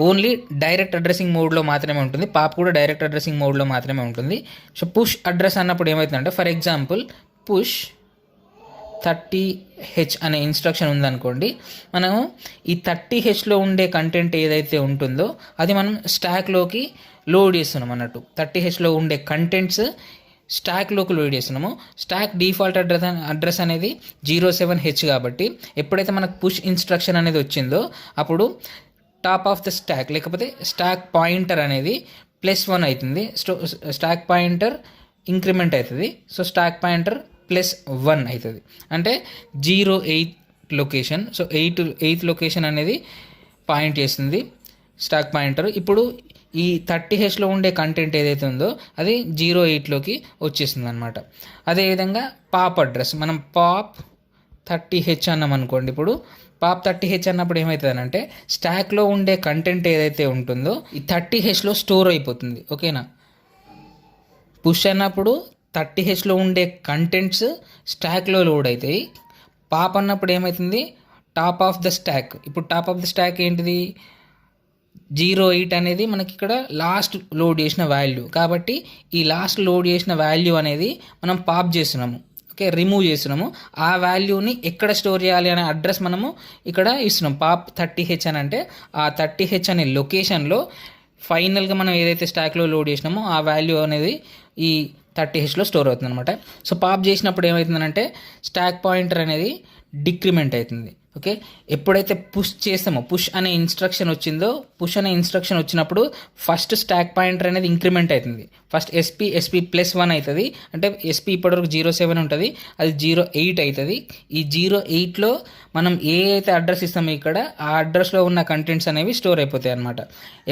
ఓన్లీ డైరెక్ట్ అడ్రసింగ్ మోడ్లో మాత్రమే ఉంటుంది. పాప్ కూడా డైరెక్ట్ అడ్రసింగ్ మోడ్లో మాత్రమే ఉంటుంది. సో పుష్ అడ్రస్ అన్నప్పుడు ఏమవుతుందంటే, ఫర్ ఎగ్జాంపుల్ పుష్ 30H అనే ఇన్స్ట్రక్షన్ ఉందనుకోండి, మనము ఈ 30Hలో ఉండే కంటెంట్ ఏదైతే ఉంటుందో అది మనం స్టాక్లోకి లోడ్ చేస్తున్నాం అన్నట్టు. 30Hలో ఉండే కంటెంట్స్ స్టాక్లోకి లోడ్ చేస్తున్నాము. స్టాక్ డిఫాల్ట్ అడ్రస్ అనేది 07H కాబట్టి ఎప్పుడైతే మనకు పుష్ ఇన్స్ట్రక్షన్ అనేది వచ్చిందో అప్పుడు టాప్ ఆఫ్ ద స్టాక్ లేకపోతే స్టాక్ పాయింటర్ అనేది +1 అవుతుంది. స్టాక్ పాయింటర్ ఇంక్రిమెంట్ అవుతుంది. సో స్టాక్ పాయింటర్ +1 అవుతుంది. అంటే 08 లొకేషన్. సో 8th లొకేషన్ అనేది పాయింట్ చేస్తుంది స్టాక్ పాయింటర్. ఇప్పుడు ఈ 30Hలో ఉండే కంటెంట్ ఏదైతే ఉందో అది 08లోకి వచ్చేస్తుంది అనమాట. అదేవిధంగా పాప్ అడ్రస్ మనం పాప్ 30H అన్నాం అనుకోండి. ఇప్పుడు పాప్ 30H అన్నప్పుడు ఏమవుతుందంటే స్టాక్లో ఉండే కంటెంట్ ఏదైతే ఉంటుందో ఈ 30Hలో స్టోర్ అయిపోతుంది. ఓకేనా. పుష్ అన్నప్పుడు 30Hలో ఉండే కంటెంట్స్ స్టాక్లో లోడ్ అవుతాయి. పాప్ అన్నప్పుడు ఏమవుతుంది టాప్ ఆఫ్ ద స్టాక్. ఇప్పుడు టాప్ ఆఫ్ ద స్టాక్ ఏంటిది 08 అనేది మనకి ఇక్కడ లాస్ట్ లోడ్ చేసిన వాల్యూ కాబట్టి ఈ లాస్ట్ లోడ్ చేసిన వాల్యూ అనేది మనం పాప్ చేస్తున్నాము. ఓకే, రిమూవ్ చేస్తున్నాము. ఆ వాల్యూని ఎక్కడ స్టోర్ చేయాలి అనే అడ్రస్ మనము ఇక్కడ ఇస్తున్నాం. పాప్ 30H అని అంటే ఆ 30H అనే లొకేషన్లో ఫైనల్గా మనం ఏదైతే స్టాక్లో లోడ్ చేసినామో ఆ వాల్యూ అనేది ఈ 30Hలో స్టోర్ అవుతుంది అనమాట. సో పాప్ చేసినప్పుడు ఏమవుతుందంటే స్టాక్ పాయింటర్ అనేది డిక్రిమెంట్ అవుతుంది. ఓకే, ఎప్పుడైతే పుష్ చేస్తామో పుష్ అనే ఇన్స్ట్రక్షన్ వచ్చినప్పుడు ఫస్ట్ స్టాక్ పాయింటర్ అనేది ఇంక్రిమెంట్ అవుతుంది. ఫస్ట్ SP +1 అవుతుంది. అంటే SP ఇప్పటివరకు 07 ఉంటుంది, అది 08 అవుతుంది. ఈ 08లో మనం ఏ అయితే అడ్రస్ ఇస్తామో ఇక్కడ ఆ అడ్రస్లో ఉన్న కంటెంట్స్ అనేవి స్టోర్ అయిపోతాయి అనమాట.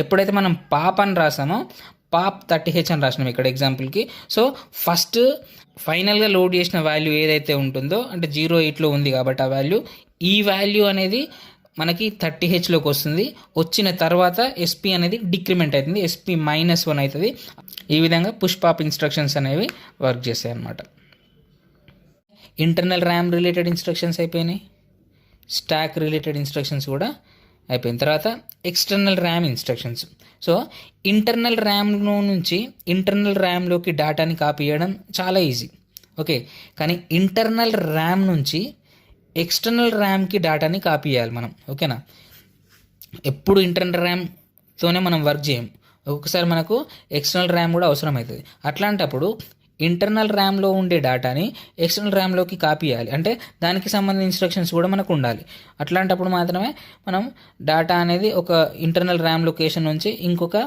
ఎప్పుడైతే మనం పాప్ అని రాసామో పాప్ 30H అని రాసినాం ఇక్కడ ఎగ్జాంపుల్కి. సో ఫస్ట్ ఫైనల్గా లోడ్ చేసిన వాల్యూ ఏదైతే ఉంటుందో అంటే 08లో ఉంది కాబట్టి ఆ వాల్యూ, ఈ వాల్యూ అనేది మనకి 30Hలోకి వస్తుంది. వచ్చిన తర్వాత SP అనేది డిక్రిమెంట్ అవుతుంది, SP -1 అవుతుంది. ఈ విధంగా పుష్ పాప్ ఇన్స్ట్రక్షన్స్ అనేవి వర్క్ చేస్తాయి అన్నమాట. ఇంటర్నల్ ర్యామ్ రిలేటెడ్ ఇన్స్ట్రక్షన్స్ అయిపోయినాయి, స్టాక్ రిలేటెడ్ ఇన్స్ట్రక్షన్స్ కూడా అయిపోయిన తర్వాత external RAM instructions. So internal ర్యామ్లో నుంచి ఇంటర్నల్ ర్యామ్లోకి డేటాని కాపీ చేయడం చాలా ఈజీ. ఓకే, కానీ ఇంటర్నల్ ర్యామ్ నుంచి ఎక్స్టర్నల్ ర్యామ్కి డేటాని కాపీ చేయాలి మనం. ఓకేనా, ఎప్పుడు ఇంటర్నల్ ర్యామ్తోనే మనం వర్క్ చేయం, ఒక్కొక్కసారి మనకు ఎక్స్టర్నల్ ర్యామ్ కూడా అవసరం అవుతుంది. అట్లాంటప్పుడు ఇంటర్నల్ ర్యామ్లో ఉండే డేటాని ఎక్స్టర్నల్ ర్యామ్లోకి కాపీ చేయాలి, అంటే దానికి సంబంధించిన ఇన్స్ట్రక్షన్స్ కూడా మనకు ఉండాలి. అట్లాంటప్పుడు మాత్రమే మనం డేటా అనేది ఒక ఇంటర్నల్ ర్యామ్ లొకేషన్ నుంచి ఇంకొక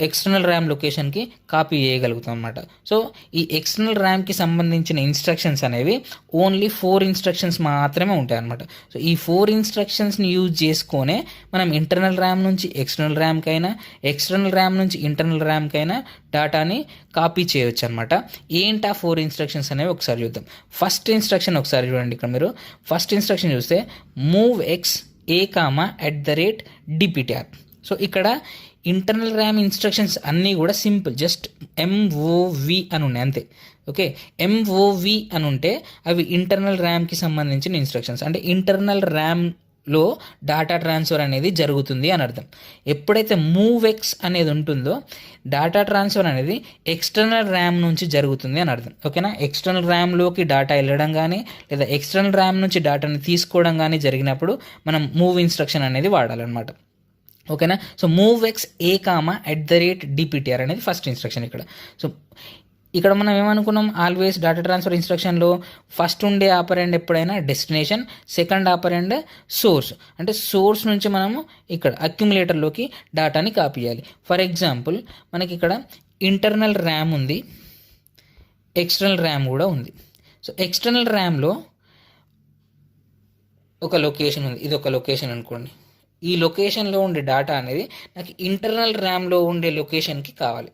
ఎక్స్టర్నల్ ర్యామ్ లొకేషన్కి కాపీ చేయగలుగుతాం అన్నమాట. సో ఈ ఎక్స్టర్నల్ ర్యామ్కి సంబంధించిన ఇన్స్ట్రక్షన్స్ అనేవి ఓన్లీ 4 ఇన్స్ట్రక్షన్స్ మాత్రమే ఉంటాయి అన్నమాట. సో ఈ 4 ఇన్స్ట్రక్షన్స్ని యూజ్ చేసుకొనే మనం ఇంటర్నల్ ర్యామ్ నుంచి ఎక్స్టర్నల్ ర్యామ్కైనా ఎక్స్టర్నల్ ర్యామ్ నుంచి ఇంటర్నల్ ర్యామ్కైనా డేటాని కాపీ చేయొచ్చు అనమాట. ఏంటి ఆ 4 ఇన్స్ట్రక్షన్స్ అనేవి ఒకసారి చూద్దాం. ఫస్ట్ ఇన్స్ట్రక్షన్ ఒకసారి చూడండి. ఇక్కడ మీరు ఫస్ట్ ఇన్స్ట్రక్షన్ చూస్తే MOVX A, సో ఇక్కడ ఇంటర్నల్ ర్యామ్ ఇన్స్ట్రక్షన్స్ అన్నీ కూడా సింపుల్, జస్ట్ MOV అని ఉన్నాయి అంతే. ఓకే, MOV అని ఉంటే అవి ఇంటర్నల్ ర్యామ్కి సంబంధించిన ఇన్స్ట్రక్షన్స్, అంటే ఇంటర్నల్ ర్యామ్లో డేటా ట్రాన్స్ఫర్ అనేది జరుగుతుంది అని అర్థం. ఎప్పుడైతే MOVX అనేది ఉంటుందో డేటా ట్రాన్స్ఫర్ అనేది ఎక్స్టర్నల్ ర్యామ్ నుంచి జరుగుతుంది అని అర్థం. ఓకేనా, ఎక్స్టర్నల్ ర్యామ్లోకి డేటా వెళ్ళడం కానీ లేదా ఎక్స్టర్నల్ ర్యామ్ నుంచి డేటాని తీసుకోవడం కానీ జరిగినప్పుడు మనం మూవ్ ఇన్స్ట్రక్షన్ అనేది వాడాలన్నమాట. ఓకేనా, సో MOVX A, @DPTR అనేది ఫస్ట్ ఇన్స్ట్రక్షన్ ఇక్కడ. సో ఇక్కడ మనం ఏమనుకున్నాం, ఆల్వేస్ డేటా ట్రాన్స్ఫర్ ఇన్స్ట్రక్షన్లో ఫస్ట్ ఉండే ఆపరెండ్ ఎప్పుడైనా డెస్టినేషన్, సెకండ్ ఆపరెండ్ సోర్స్, అంటే సోర్స్ నుంచి మనము ఇక్కడ అక్యుములేటర్లోకి డేటాని కాపీ చేయాలి. ఫర్ ఎగ్జాంపుల్ మనకి ఇక్కడ ఇంటర్నల్ ర్యామ్ ఉంది, ఎక్స్టర్నల్ ర్యామ్ కూడా ఉంది. సో ఎక్స్టర్నల్ ర్యామ్లో ఒక లొకేషన్ ఉంది, ఇది ఒక లొకేషన్ అనుకోండి. ఈ లొకేషన్లో ఉండే డేటా అనేది నాకు ఇంటర్నల్ ర్యామ్లో ఉండే లొకేషన్కి కావాలి.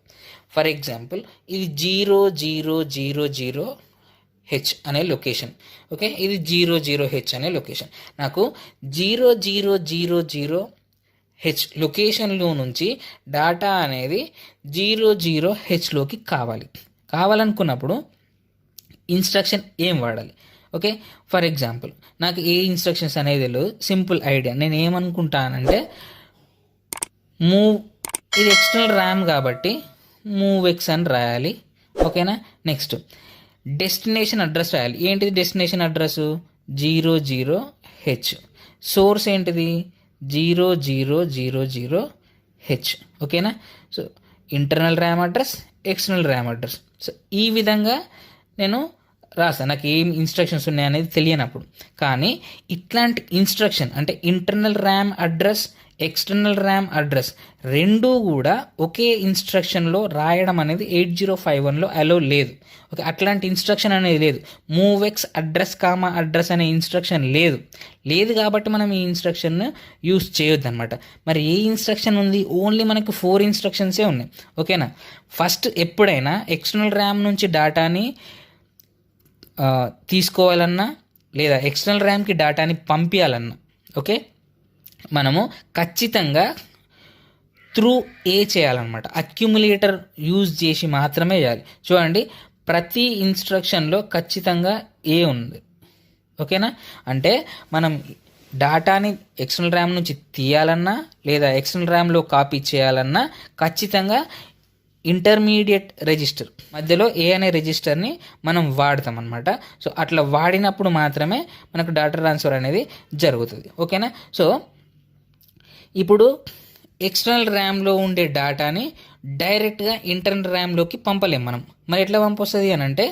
ఫర్ ఎగ్జాంపుల్ ఇది 0000H అనే లొకేషన్. ఓకే, ఇది 00H అనే లొకేషన్. నాకు 0000H లొకేషన్లో నుంచి డేటా అనేది 00Hలోకి కావాలనుకున్నప్పుడు ఇన్స్ట్రక్షన్ ఏం వాడాలి? ఓకే, ఫర్ ఎగ్జాంపుల్ నాకు ఏ ఇన్స్ట్రక్షన్స్ అనేది తెలియదు, సింపుల్ ఐడియా. నేను ఏమనుకుంటానంటే ఇది ఎక్స్టర్నల్ ర్యామ్ కాబట్టి MOVX అని రాయాలి. ఓకేనా, నెక్స్ట్ డెస్టినేషన్ అడ్రస్ రాయాలి. ఏంటిది డెస్టినేషన్ అడ్రస్? 00H. సోర్స్ ఏంటిది? 0000H. ఓకేనా, so internal RAM address, external RAM address. So ఈ విధంగా నేను రాస్తాను, నాకు ఏం ఇన్స్ట్రక్షన్స్ ఉన్నాయనేది తెలియనప్పుడు. కానీ ఇట్లాంటి ఇన్స్ట్రక్షన్ అంటే internal RAM address, external RAM address రెండూ కూడా ఒకే ఇన్స్ట్రక్షన్లో రాయడం అనేది 8051లో అలో లేదు. ఓకే, అట్లాంటి ఇన్స్ట్రక్షన్ అనేది లేదు. మూవ్ఎక్స్ అడ్రస్ కామా అడ్రస్ అనే ఇన్స్ట్రక్షన్ లేదు కాబట్టి మనం ఈ ఇన్స్ట్రక్షన్ యూస్ చేయొద్దు అనమాట. మరి ఏ ఇన్స్ట్రక్షన్ ఉంది? ఓన్లీ మనకు 4 ఇన్స్ట్రక్షన్సే ఉన్నాయి. ఓకేనా, ఫస్ట్ ఎప్పుడైనా ఎక్స్టర్నల్ ర్యామ్ నుంచి డేటాని తీసుకోవాలన్నా లేదా ఎక్స్టర్నల్ ర్యామ్కి డేటాని పంపించాలన్నా ఓకే, మనము ఖచ్చితంగా త్రూ ఏ చేయాలన్నమాట. అక్యుములేటర్ యూజ్ చేసి మాత్రమే చేయాలి. చూడండి, ప్రతి ఇన్స్ట్రక్షన్లో ఖచ్చితంగా ఏ ఉంది. ఓకేనా, అంటే మనం డేటాని ఎక్స్టర్నల్ ర్యామ్ నుంచి తీయాలన్నా లేదా ఎక్స్టర్నల్ ర్యామ్లో కాపీ చేయాలన్నా ఖచ్చితంగా ఇంటర్మీడియట్ రెజిస్టర్ మధ్యలో ఏ అనే రెజిస్టర్ని మనం వాడతాం అనమాట. సో అట్లా వాడినప్పుడు మాత్రమే మనకు డేటా ట్రాన్స్ఫర్ అనేది జరుగుతుంది. ఓకేనా, సో ఇప్పుడు ఎక్స్టర్నల్ ర్యామ్లో ఉండే డేటాని డైరెక్ట్గా ఇంటర్నల్ ర్యామ్లోకి పంపలేం మనం. మరి ఎట్లా పంపొస్తుంది అని అంటే,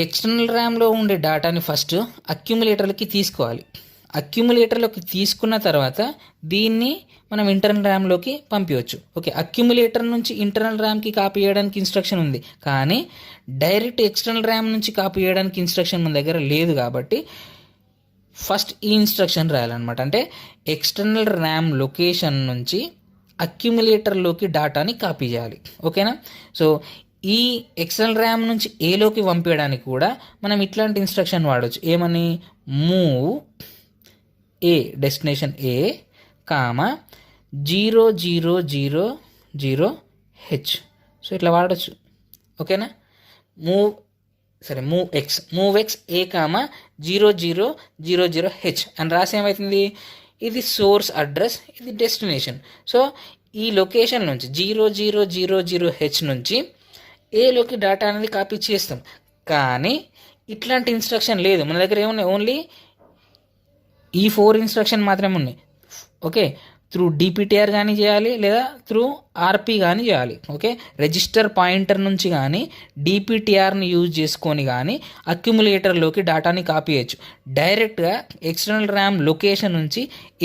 ఎక్స్టర్నల్ ర్యామ్లో ఉండే డేటాని ఫస్ట్ అక్యుములేటర్లకి తీసుకోవాలి. అక్యుములేటర్లోకి తీసుకున్న తర్వాత దీన్ని మనం ఇంటర్నల్ ర్యామ్లోకి పంపించవచ్చు. ఓకే, అక్యుములేటర్ నుంచి ఇంటర్నల్ ర్యామ్కి కాపీ చేయడానికి ఇన్స్ట్రక్షన్ ఉంది, కానీ డైరెక్ట్ ఎక్స్టర్నల్ ర్యామ్ నుంచి కాపీ చేయడానికి ఇన్స్ట్రక్షన్ మన దగ్గర లేదు. కాబట్టి ఫస్ట్ ఈ ఇన్స్ట్రక్షన్ రాయాలన్నమాట. అంటే ఎక్స్టర్నల్ ర్యామ్ లొకేషన్ నుంచి అక్యుములేటర్లోకి డేటాని కాపీ చేయాలి. ఓకేనా, సో ఈ ఎక్స్టర్నల్ ర్యామ్ నుంచి ఏలోకి పంపించడానికి కూడా మనం ఇట్లాంటి ఇన్స్ట్రక్షన్ వాడవచ్చు. ఏమని? Move A destination A comma 0000H. So ఇట్లా వాడచ్చు. ఓకేనా, మూవ్ ఎక్స్ ఏ కామా 0000H అని రాసి ఏమవుతుంది? ఇది సోర్స్ అడ్రస్, ఇది డెస్టినేషన్. సో ఈ లొకేషన్ నుంచి 0000H నుంచి ఏలోకి డేటా అనేది కాపీ చేస్తాం. కానీ ఇట్లాంటి ఇన్స్ట్రక్షన్ లేదు మన దగ్గర. ఏమున్నాయి? ఓన్లీ ఈ 4 ఇన్స్ట్రక్షన్ మాత్రమే ఉన్నాయి. ఓకే, త్రూ డిపిటిఆర్ కానీ చేయాలి లేదా త్రూ ఆర్పి కానీ చేయాలి. ఓకే, రిజిస్టర్ పాయింటర్ నుంచి కానీ డిపిటిఆర్ని యూజ్ చేసుకొని కానీ అక్యుములేటర్లోకి డేటాని కాపీ చేయొచ్చు. డైరెక్ట్గా ఎక్స్టర్నల్ ర్యామ్ లొకేషన్ నుంచి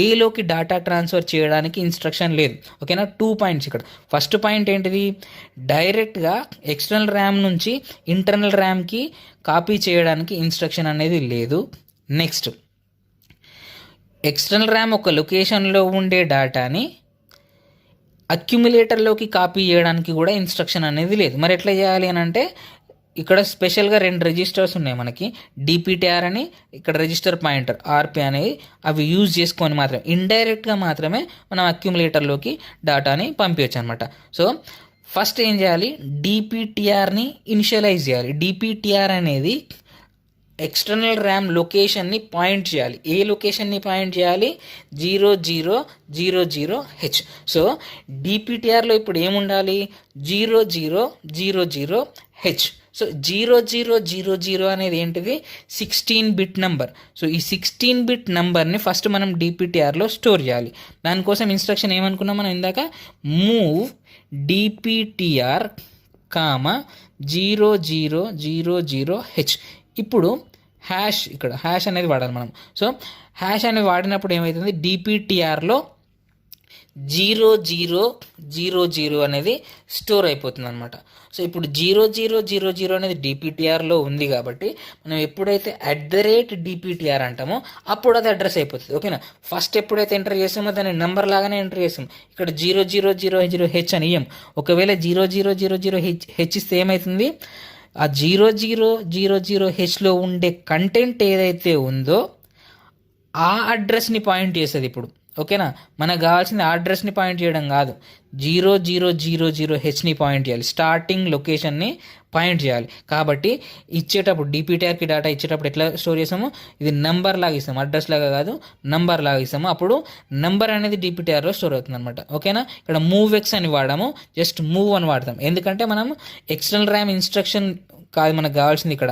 ఏలోకి డేటా ట్రాన్స్ఫర్ చేయడానికి ఇన్స్ట్రక్షన్ లేదు. ఓకేనా, 2 పాయింట్స్ ఇక్కడ. ఫస్ట్ పాయింట్ ఏంటిది? డైరెక్ట్గా ఎక్స్టర్నల్ ర్యామ్ నుంచి ఇంటర్నల్ ర్యామ్కి కాపీ చేయడానికి ఇన్స్ట్రక్షన్ అనేది లేదు. నెక్స్ట్, ఎక్స్టర్నల్ ర్యామ్ ఒక లొకేషన్లో ఉండే డేటాని అక్యుములేటర్లోకి కాపీ చేయడానికి కూడా ఇన్స్ట్రక్షన్ అనేది లేదు. మరి ఎట్లా చేయాలి అని అంటే, ఇక్కడ స్పెషల్గా 2 రిజిస్టర్స్ ఉన్నాయి మనకి, డిపిటిఆర్ అని, ఇక్కడ రిజిస్టర్ పాయింటర్ ఆర్పి అనేవి. అవి యూజ్ చేసుకొని మాత్రమే ఇండైరెక్ట్గా మాత్రమే మనం అక్యుములేటర్లోకి డేటాని పంపించవచ్చు అనమాట. సో ఫస్ట్ ఏం చేయాలి? డిపిటిఆర్ని ఇనిషియలైజ్ చేయాలి. డిపిటిఆర్ అనేది ఎక్స్టర్నల్ ర్యామ్ లొకేషన్ని పాయింట్ చేయాలి. ఏ లొకేషన్ని పాయింట్ చేయాలి? 0000H. సో డిపిటిఆర్లో ఇప్పుడు ఏముండాలి? 0000H. సో 0000 అనేది ఏంటిది? 16 బిట్ నెంబర్. సో ఈ 16 బిట్ నెంబర్ని ఫస్ట్ మనం డిపిటిఆర్లో స్టోర్ చేయాలి. దానికోసం ఇన్స్ట్రక్షన్ ఏమనుకున్నాం మనం ఇందాక? Move DPTR comma 0000H. ఇప్పుడు ఇక్కడ హ్యాష్ అనేది వాడాలి మనం. సో హ్యాష్ అనేది వాడినప్పుడు ఏమవుతుంది? డిపిటిఆర్లో 0000 అనేది స్టోర్ అయిపోతుంది అనమాట. సో ఇప్పుడు 0000 అనేది డిపిటిఆర్లో ఉంది కాబట్టి మనం ఎప్పుడైతే @డిపిటిఆర్ అంటామో అప్పుడు అది అడ్రస్ అయిపోతుంది. ఓకేనా, ఫస్ట్ ఎప్పుడైతే ఎంటర్ చేస్తామో దాన్ని నెంబర్ లాగానే ఎంటర్ చేస్తాం. ఇక్కడ 0000H అని ఇయ్యం. ఒకవేళ 0000H ఇస్తే ఏమవుతుంది? ఆ 0000Hలో ఉండే కంటెంట్ ఏదైతే ఉందో ఆ అడ్రస్ని పాయింట్ చేస్తుంది ఇప్పుడు. ఓకేనా, మనకు కావాల్సింది ఆ అడ్రస్ని పాయింట్ చేయడం కాదు, 0000Hని పాయింట్ చేయాలి, స్టార్టింగ్ లొకేషన్ని పాయింట్ చేయాలి. కాబట్టి ఇచ్చేటప్పుడు డిపిటిఆర్కి డేటా ఇచ్చేటప్పుడు ఎట్లా స్టోర్ చేస్తామో ఇది నెంబర్ లాగా ఇస్తాము, అడ్రస్ లాగా కాదు, నెంబర్ లాగా ఇస్తాము. అప్పుడు నెంబర్ అనేది డిపిటిఆర్లో స్టోర్ అవుతుంది అనమాట. ఓకేనా, ఇక్కడ మూవ్ ఎక్స్ అని వాడాము, జస్ట్ మూవ్ అని వాడతాం. ఎందుకంటే మనం ఎక్స్టర్నల్ ర్యామ్ ఇన్స్ట్రక్షన్ కాదు, మనకు కావాల్సింది ఇక్కడ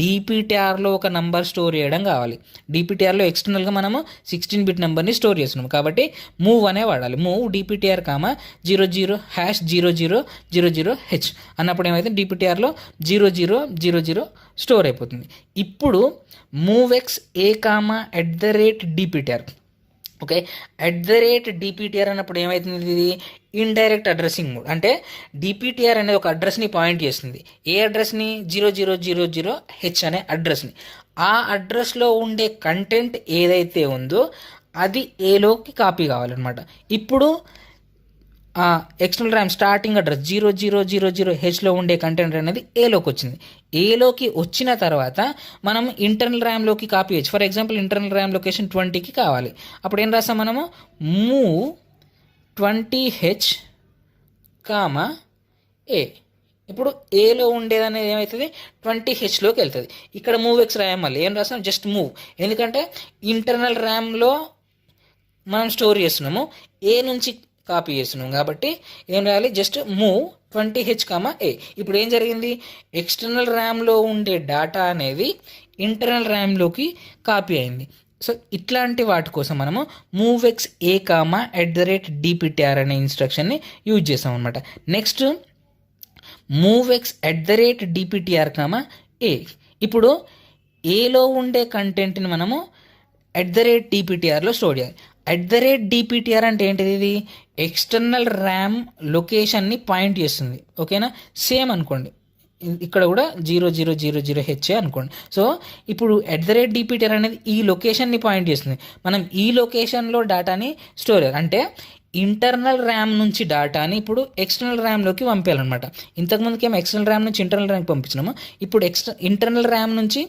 డిపిటిఆర్లో ఒక నంబర్ స్టోర్ చేయడం కావాలి. డిపిటిఆర్లో ఎక్స్టర్నల్గా మనము 16 బిట్ నెంబర్ని స్టోర్ చేస్తున్నాం కాబట్టి మూవ్ అనే వాడాలి. మూవ్ డిపిటిఆర్ కామా 00#0000H అన్నప్పుడు ఏమైతే డిపిటిఆర్లో 0000 స్టోర్ అయిపోతుంది. ఇప్పుడు మూవ్ ఎక్స్ ఏ కామా @DPTR. ఓకే, @DPTR అన్నప్పుడు ఏమవుతుంది, ఇది ఇండైరెక్ట్ అడ్రస్సింగ్ మోడ్. అంటే డిపిటిఆర్ అనేది ఒక అడ్రస్ని పాయింట్ చేస్తుంది. ఏ అడ్రస్ని? 0000H అనే అడ్రస్ని. ఆ అడ్రస్లో ఉండే కంటెంట్ ఏదైతే ఉందో అది ఏలోకి కాపీ కావాలన్నమాట. ఇప్పుడు ఎక్స్టర్నల్ ర్యామ్ స్టార్టింగ్ అడ్రస్ 0000Hలో ఉండే కంటెంట్ అనేది ఏలోకి వచ్చింది. ఏలోకి వచ్చిన తర్వాత మనం ఇంటర్నల్ ర్యామ్లోకి కాపీ చేయొచ్చు. For example internal RAM location 20కి కావాలి. అప్పుడు ఏం రాస్తాం మనము? Move 20H, A. ఇప్పుడు ఏలో ఉండేది అనేది ఏమవుతుంది, 20Hలోకి వెళ్తుంది. ఇక్కడ మూవ్ ఎక్స్ రాయం, మళ్ళీ ఏం రాస్తాం? Just move. ఎందుకంటే ఇంటర్నల్ ర్యామ్లో మనం స్టోర్ చేస్తున్నాము, ఏ నుంచి కాపీ చేస్తున్నాం కాబట్టి ఏం రాయాలి? Just move 20H, A. ఇప్పుడు ఏం జరిగింది? ఎక్స్టర్నల్ ర్యామ్లో ఉండే డేటా అనేది ఇంటర్నల్ ర్యామ్లోకి కాపీ అయింది. సో ఇట్లాంటి వాటి కోసం మనము మూవ్ ఎక్స్ ఏ కామా @DPTR అనే ఇన్స్ట్రక్షన్ని యూజ్ చేస్తాం అనమాట. Next move X @DPTR, A. ఇప్పుడు ఏలో ఉండే కంటెంట్ని మనము @DPTRలో స్టోర్ చేయాలి. @DPTR అంటే ఏంటిది? ఇది ఎక్స్టర్నల్ ర్యామ్ లొకేషన్ని పాయింట్ చేస్తుంది. ఓకేనా? సేమ్ అనుకోండి, ఇక్కడ కూడా 0000H అనుకోండి. సో ఇప్పుడు @DPTR అనేది ఈ లొకేషన్ని పాయింట్ చేస్తుంది. మనం ఈ లొకేషన్లో డేటాని స్టోర్ చేయాలి. అంటే ఇంటర్నల్ ర్యామ్ నుంచి డేటాని ఇప్పుడు ఎక్స్టర్నల్ ర్యామ్లోకి పంపించాలన్నమాట. ఇంతకుముందుకేమో ఎక్స్టర్నల్ ర్యామ్ నుంచి ఇంటర్నల్ ర్యామ్కి పంపించినాము, ఇప్పుడు ఇంటర్నల్ ర్యామ్ నుంచి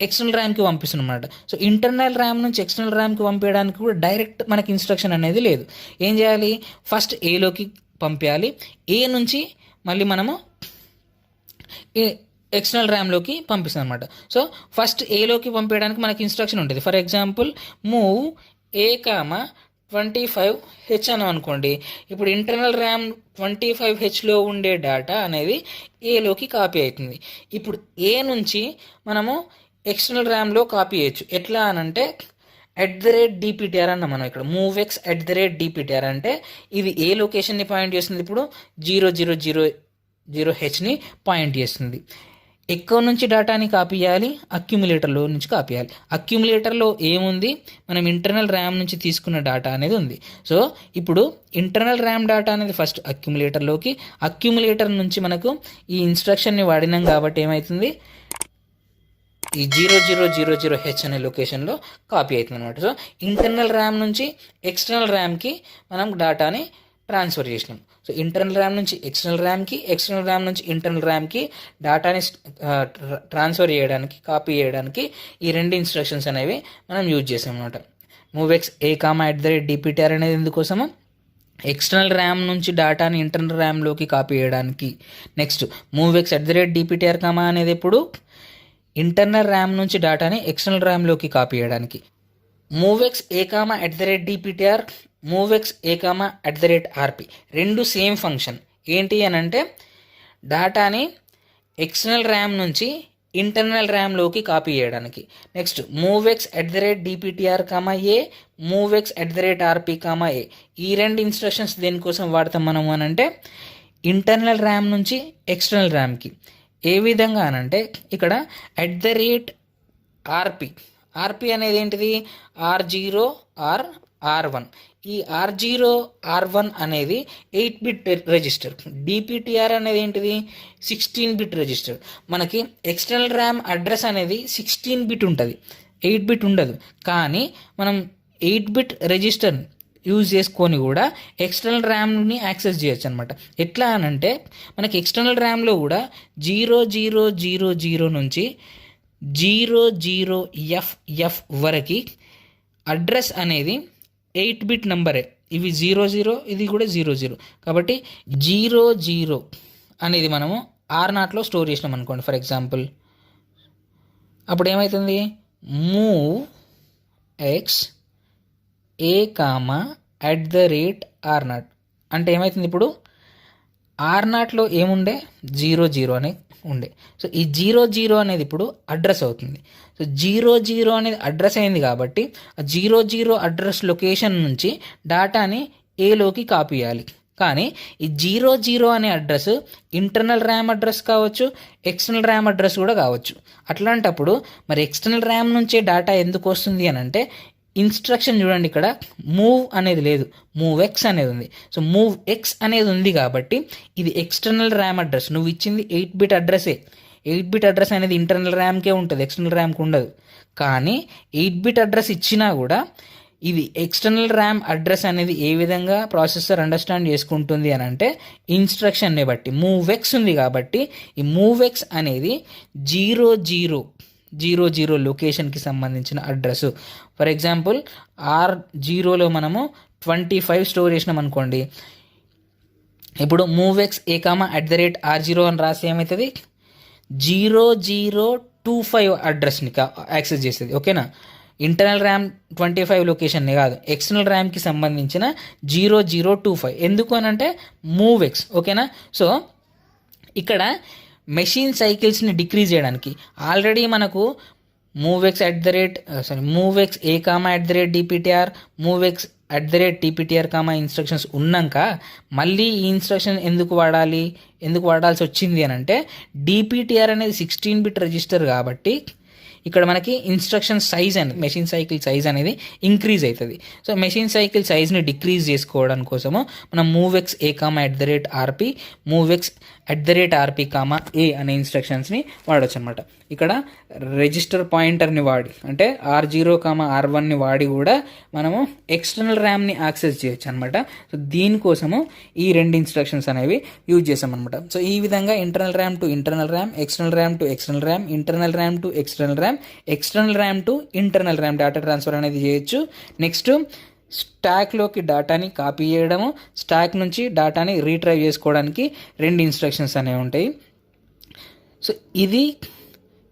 ఎక్స్టర్నల్ ర్యామ్కి పంపిస్తున్నాం అనమాట. సో ఇంటర్నల్ ర్యామ్ నుంచి ఎక్స్టర్నల్ ర్యామ్కి పంపించడానికి కూడా డైరెక్ట్ మనకి ఇన్స్ట్రక్షన్ అనేది లేదు. ఏం చేయాలి? ఫస్ట్ ఏలోకి పంపించాలి, ఏ నుంచి మళ్ళీ మనము ఎక్స్టర్నల్ ర్యామ్లోకి పంపిస్తాం అనమాట. సో ఫస్ట్ ఏలోకి పంపించడానికి మనకి ఇన్స్ట్రక్షన్ ఉంటుంది. For example move A comma 25H అని అనుకోండి. ఇప్పుడు ఇంటర్నల్ ర్యామ్ 25Hలో ఉండే డేటా అనేది ఏలోకి కాపీ అవుతుంది. ఇప్పుడు ఏ నుంచి మనము ఎక్స్టర్నల్ ర్యామ్లో కాపీ చేయొచ్చు. ఎట్లా అనంటే @DPTR అన్న మనం ఇక్కడ మూవ్ ఎక్స్ @DPTR అంటే ఇది ఏ లొకేషన్ని పాయింట్ చేస్తుంది? ఇప్పుడు 0000Hని పాయింట్ చేస్తుంది. ఎక్కువ నుంచి డేటాని కాపీ చేయాలి, అక్యుములేటర్లో నుంచి కాపీ చేయాలి. అక్యుములేటర్లో ఏముంది? మనం ఇంటర్నల్ ర్యామ్ నుంచి తీసుకున్న డేటా అనేది ఉంది. సో ఇప్పుడు ఇంటర్నల్ ర్యామ్ డేటా అనేది ఫస్ట్ అక్యుములేటర్లోకి, అక్యుములేటర్ నుంచి మనకు ఈ ఇన్స్ట్రక్షన్ని వాడినాం కాబట్టి ఏమవుతుంది? ఈ 0000H అనే లొకేషన్లో కాపీ అవుతుంది అనమాట. సో ఇంటర్నల్ ర్యామ్ నుంచి ఎక్స్టర్నల్ ర్యామ్కి మనం డేటాని ట్రాన్స్ఫర్ చేసినాం. సో ఇంటర్నల్ ర్యామ్ నుంచి ఎక్స్టర్నల్ ర్యామ్కి, ఎక్స్టర్నల్ ర్యామ్ నుంచి ఇంటర్నల్ ర్యామ్కి డేటాని ట్రాన్స్ఫర్ చేయడానికి, కాపీ చేయడానికి ఈ రెండు ఇన్స్ట్రక్షన్స్ అనేవి మనం యూజ్ చేసాం అనమాట. మూవ్ ఎక్స్ ఏ కామా @DPTR అనేది ఎందుకోసము? ఎక్స్టర్నల్ ర్యామ్ నుంచి డేటాని ఇంటర్నల్ ర్యామ్లోకి కాపీ చేయడానికి. నెక్స్ట్ మూవ్ ఎక్స్ @DPTR అనేది ఎప్పుడు? ఇంటర్నల్ ర్యామ్ నుంచి డేటాని ఎక్స్టర్నల్ ర్యామ్లోకి కాపీ చేయడానికి. మూవ్ ఎక్స్ ఏ కామా @DPTR, మూవ్ ఎక్స్ ఏ కామా @RP రెండు సేమ్ ఫంక్షన్. ఏంటి అని అంటే డేటాని ఎక్స్టర్నల్ ర్యామ్ నుంచి ఇంటర్నల్ ర్యామ్లోకి కాపీ చేయడానికి. Next move X @DPTR, A, move X @RP, A. ఈ రెండు ఇన్స్ట్రక్షన్స్ దేనికోసం వాడతాం మనము అని అంటే ఇంటర్నల్ ర్యామ్ నుంచి ఎక్స్టర్నల్ ర్యామ్కి. ఏ విధంగా అనంటే ఇక్కడ @RP అనేది ఏంటిది? R0 R1. ఈ R0 R1 అనేది 8 బిట్ రిజిస్టర్. DPTR అనేది ఏంటిది? 16 బిట్ రిజిస్టర్. మనకి ఎక్స్టర్నల్ ర్యామ్ అడ్రస్ అనేది 16 బిట్ ఉంటుంది, 8 బిట్ ఉండదు. కానీ మనం 8 బిట్ రిజిస్టర్ యూజ్ చేసుకొని కూడా ఎక్స్టర్నల్ ర్యామ్ని యాక్సెస్ చేయొచ్చు అనమాట. ఎట్లా అనంటే మనకి ఎక్స్టర్నల్ ర్యామ్లో కూడా 0000 నుంచి 00FF వరకు అడ్రస్ అనేది 8 బిట్ నెంబరే. ఇవి 00, ఇది కూడా 00. కాబట్టి 00 అనేది మనము R0లో స్టోర్ చేసినాం అనుకోండి ఫర్ ఎగ్జాంపుల్. అప్పుడు ఏమవుతుంది? మూవ్ ఎక్స్ ఏ కామా @R0 అంటే ఏమవుతుంది? ఇప్పుడు R0లో ఏముండే 00 అనే ఉండే. సో ఈ 00 అనేది ఇప్పుడు అడ్రస్ అవుతుంది. సో 00 అనేది అడ్రస్ అయింది కాబట్టి ఆ 00 అడ్రస్ లొకేషన్ నుంచి డేటాని ఏలోకి కాపీ చేయాలి. కానీ ఈ 00 అనే అడ్రస్ ఇంటర్నల్ ర్యామ్ అడ్రస్ కావచ్చు, ఎక్స్టర్నల్ ర్యామ్ అడ్రస్ కూడా కావచ్చు. అట్లాంటప్పుడు మరి ఎక్స్టర్నల్ ర్యామ్ నుంచే డేటా ఎందుకు వస్తుంది అని అంటే ఇన్స్ట్రక్షన్ చూడండి, ఇక్కడ మూవ్ అనేది లేదు, మూవ్ ఎక్స్ అనేది ఉంది. సో మూవ్ ఎక్స్ అనేది ఉంది కాబట్టి ఇది ఎక్స్టర్నల్ ర్యామ్ అడ్రస్. నువ్వు ఇచ్చింది 8-బిట్ అడ్రస్సే. 8-బిట్ అడ్రస్ అనేది ఇంటర్నల్ ర్యామ్కే ఉంటుంది, ఎక్స్టర్నల్ ర్యామ్కి ఉండదు. కానీ 8-బిట్ అడ్రస్ ఇచ్చినా కూడా ఇది ఎక్స్టర్నల్ ర్యామ్ అడ్రస్ అనేది ఏ విధంగా ప్రాసెసర్ అండర్స్టాండ్ చేసుకుంటుంది అని అంటే ఇన్స్ట్రక్షన్ని బట్టి. మూవ్ ఎక్స్ ఉంది కాబట్టి ఈ మూవ్ ఎక్స్ అనేది 00 లొకేషన్కి సంబంధించిన అడ్రస్. ఫర్ ఎగ్జాంపుల్ R0లో మనము 25 స్టోర్ చేసినాం అనుకోండి. ఇప్పుడు మూవ్ ఎక్స్ a@R0 అని రాసి ఏమవుతుంది 0025 అడ్రస్ని యాక్సెస్ చేస్తుంది. ఓకేనా, ఇంటర్నల్ ర్యామ్ 25 లొకేషన్ని కాదు, ఎక్స్టర్నల్ ర్యామ్కి సంబంధించిన 0025. ఎందుకు అని అంటే మూవ్ ఎక్స్. ఓకేనా, సో ఇక్కడ మెషిన్ సైకిల్స్ని డిక్రీజ్ చేయడానికి ఆల్రెడీ మనకు మూవ్ఎక్స్ a@dptr, మూవ్ఎక్స్ @tptr, ఇన్స్ట్రక్షన్స్ ఉన్నాక మళ్ళీ ఈ ఇన్స్ట్రక్షన్ ఎందుకు వాడాల్సి వచ్చింది అని అంటే dptr అనేది 16-బిట్ రిజిస్టర్ కాబట్టి ఇక్కడ మనకి ఇన్స్ట్రక్షన్ సైజ్ అనేది, మెషిన్ సైకిల్ సైజ్ అనేది ఇంక్రీజ్ అవుతుంది. సో మెషిన్ సైకిల్ సైజ్ని డిక్రీజ్ చేసుకోవడం కోసము మనం మూవ్ఎక్స్ a@rp, మూవ్ఎక్స్ @rp, a అనే ఇన్స్ట్రక్షన్స్ని వాడచ్చు అనమాట. ఇక్కడ రిజిస్టర్ పాయింటర్ని వాడి అంటే R0, R1ని వాడి కూడా మనము ఎక్స్టర్నల్ ర్యామ్ని యాక్సెస్ చేయొచ్చు అనమాట. సో దీనికోసము ఈ రెండు ఇన్స్ట్రక్షన్స్ అనేవి యూజ్ చేసాం అనమాట. సో ఈ విధంగా internal RAM to internal RAM, external RAM to external RAM, internal RAM to external RAM, external RAM to internal RAM data transfer అనేది చేయొచ్చు. నెక్స్ట్ స్టాక్లోకి డేటాని కాపీ చేయడము, స్టాక్ నుంచి డేటాని రీట్రైవ్ చేసుకోవడానికి రెండు ఇన్స్ట్రక్షన్స్ అనేవి ఉంటాయి. సో ఇది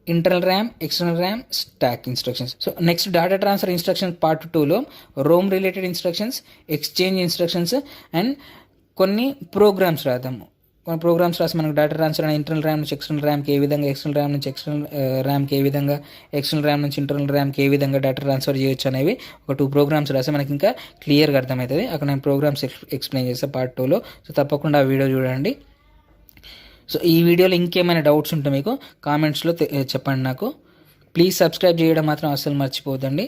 internal RAM, external RAM, stack instructions. So next data transfer instructions part 2లో ROM related instructions, exchange instructions and కొన్ని ప్రోగ్రామ్స్ రాద్దాము. కొన్ని ప్రోగ్రామ్స్ రాసి మనకు డేటా ట్రాన్స్ఫర్ అనేది ఇంటర్నల్ ర్యామ్ నుంచి ఎక్స్టర్నల్ ర్యామ్కి ఏ విధంగా, ఎక్స్టర్నల్ ర్యామ్ నుంచి ఎక్స్టర్నల్ ర్యామ్కి ఏ విధంగా, ఎక్స్టర్నల్ ర్యామ్ నుంచి ఇంటర్నల్ ర్యామ్కి ఏ విధంగా డేటా ట్రాన్స్ఫర్ చేయొచ్చు అనేవి ఒక 2 ప్రోగ్రామ్స్ రాసి మనకి ఇంకా క్లియర్గా అర్థమవుతుంది. అక్కడ నేను ప్రోగ్రామ్స్ ఎక్స్ప్లెయిన్ చేస్తాను పార్ట్ 2లో. సో తప్పకుండా ఆ వీడియో చూడండి. సో ఈ వీడియోలో ఇంకేమైనా డౌట్స్ ఉంటే మీకు కామెంట్స్లో చెప్పండి నాకు. ప్లీజ్ సబ్స్క్రైబ్ చేయడం మాత్రం అస్సలు మర్చిపోదండి.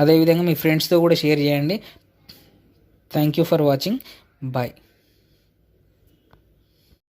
అదేవిధంగా మీ ఫ్రెండ్స్తో కూడా షేర్ చేయండి. Thank you for watching. Bye.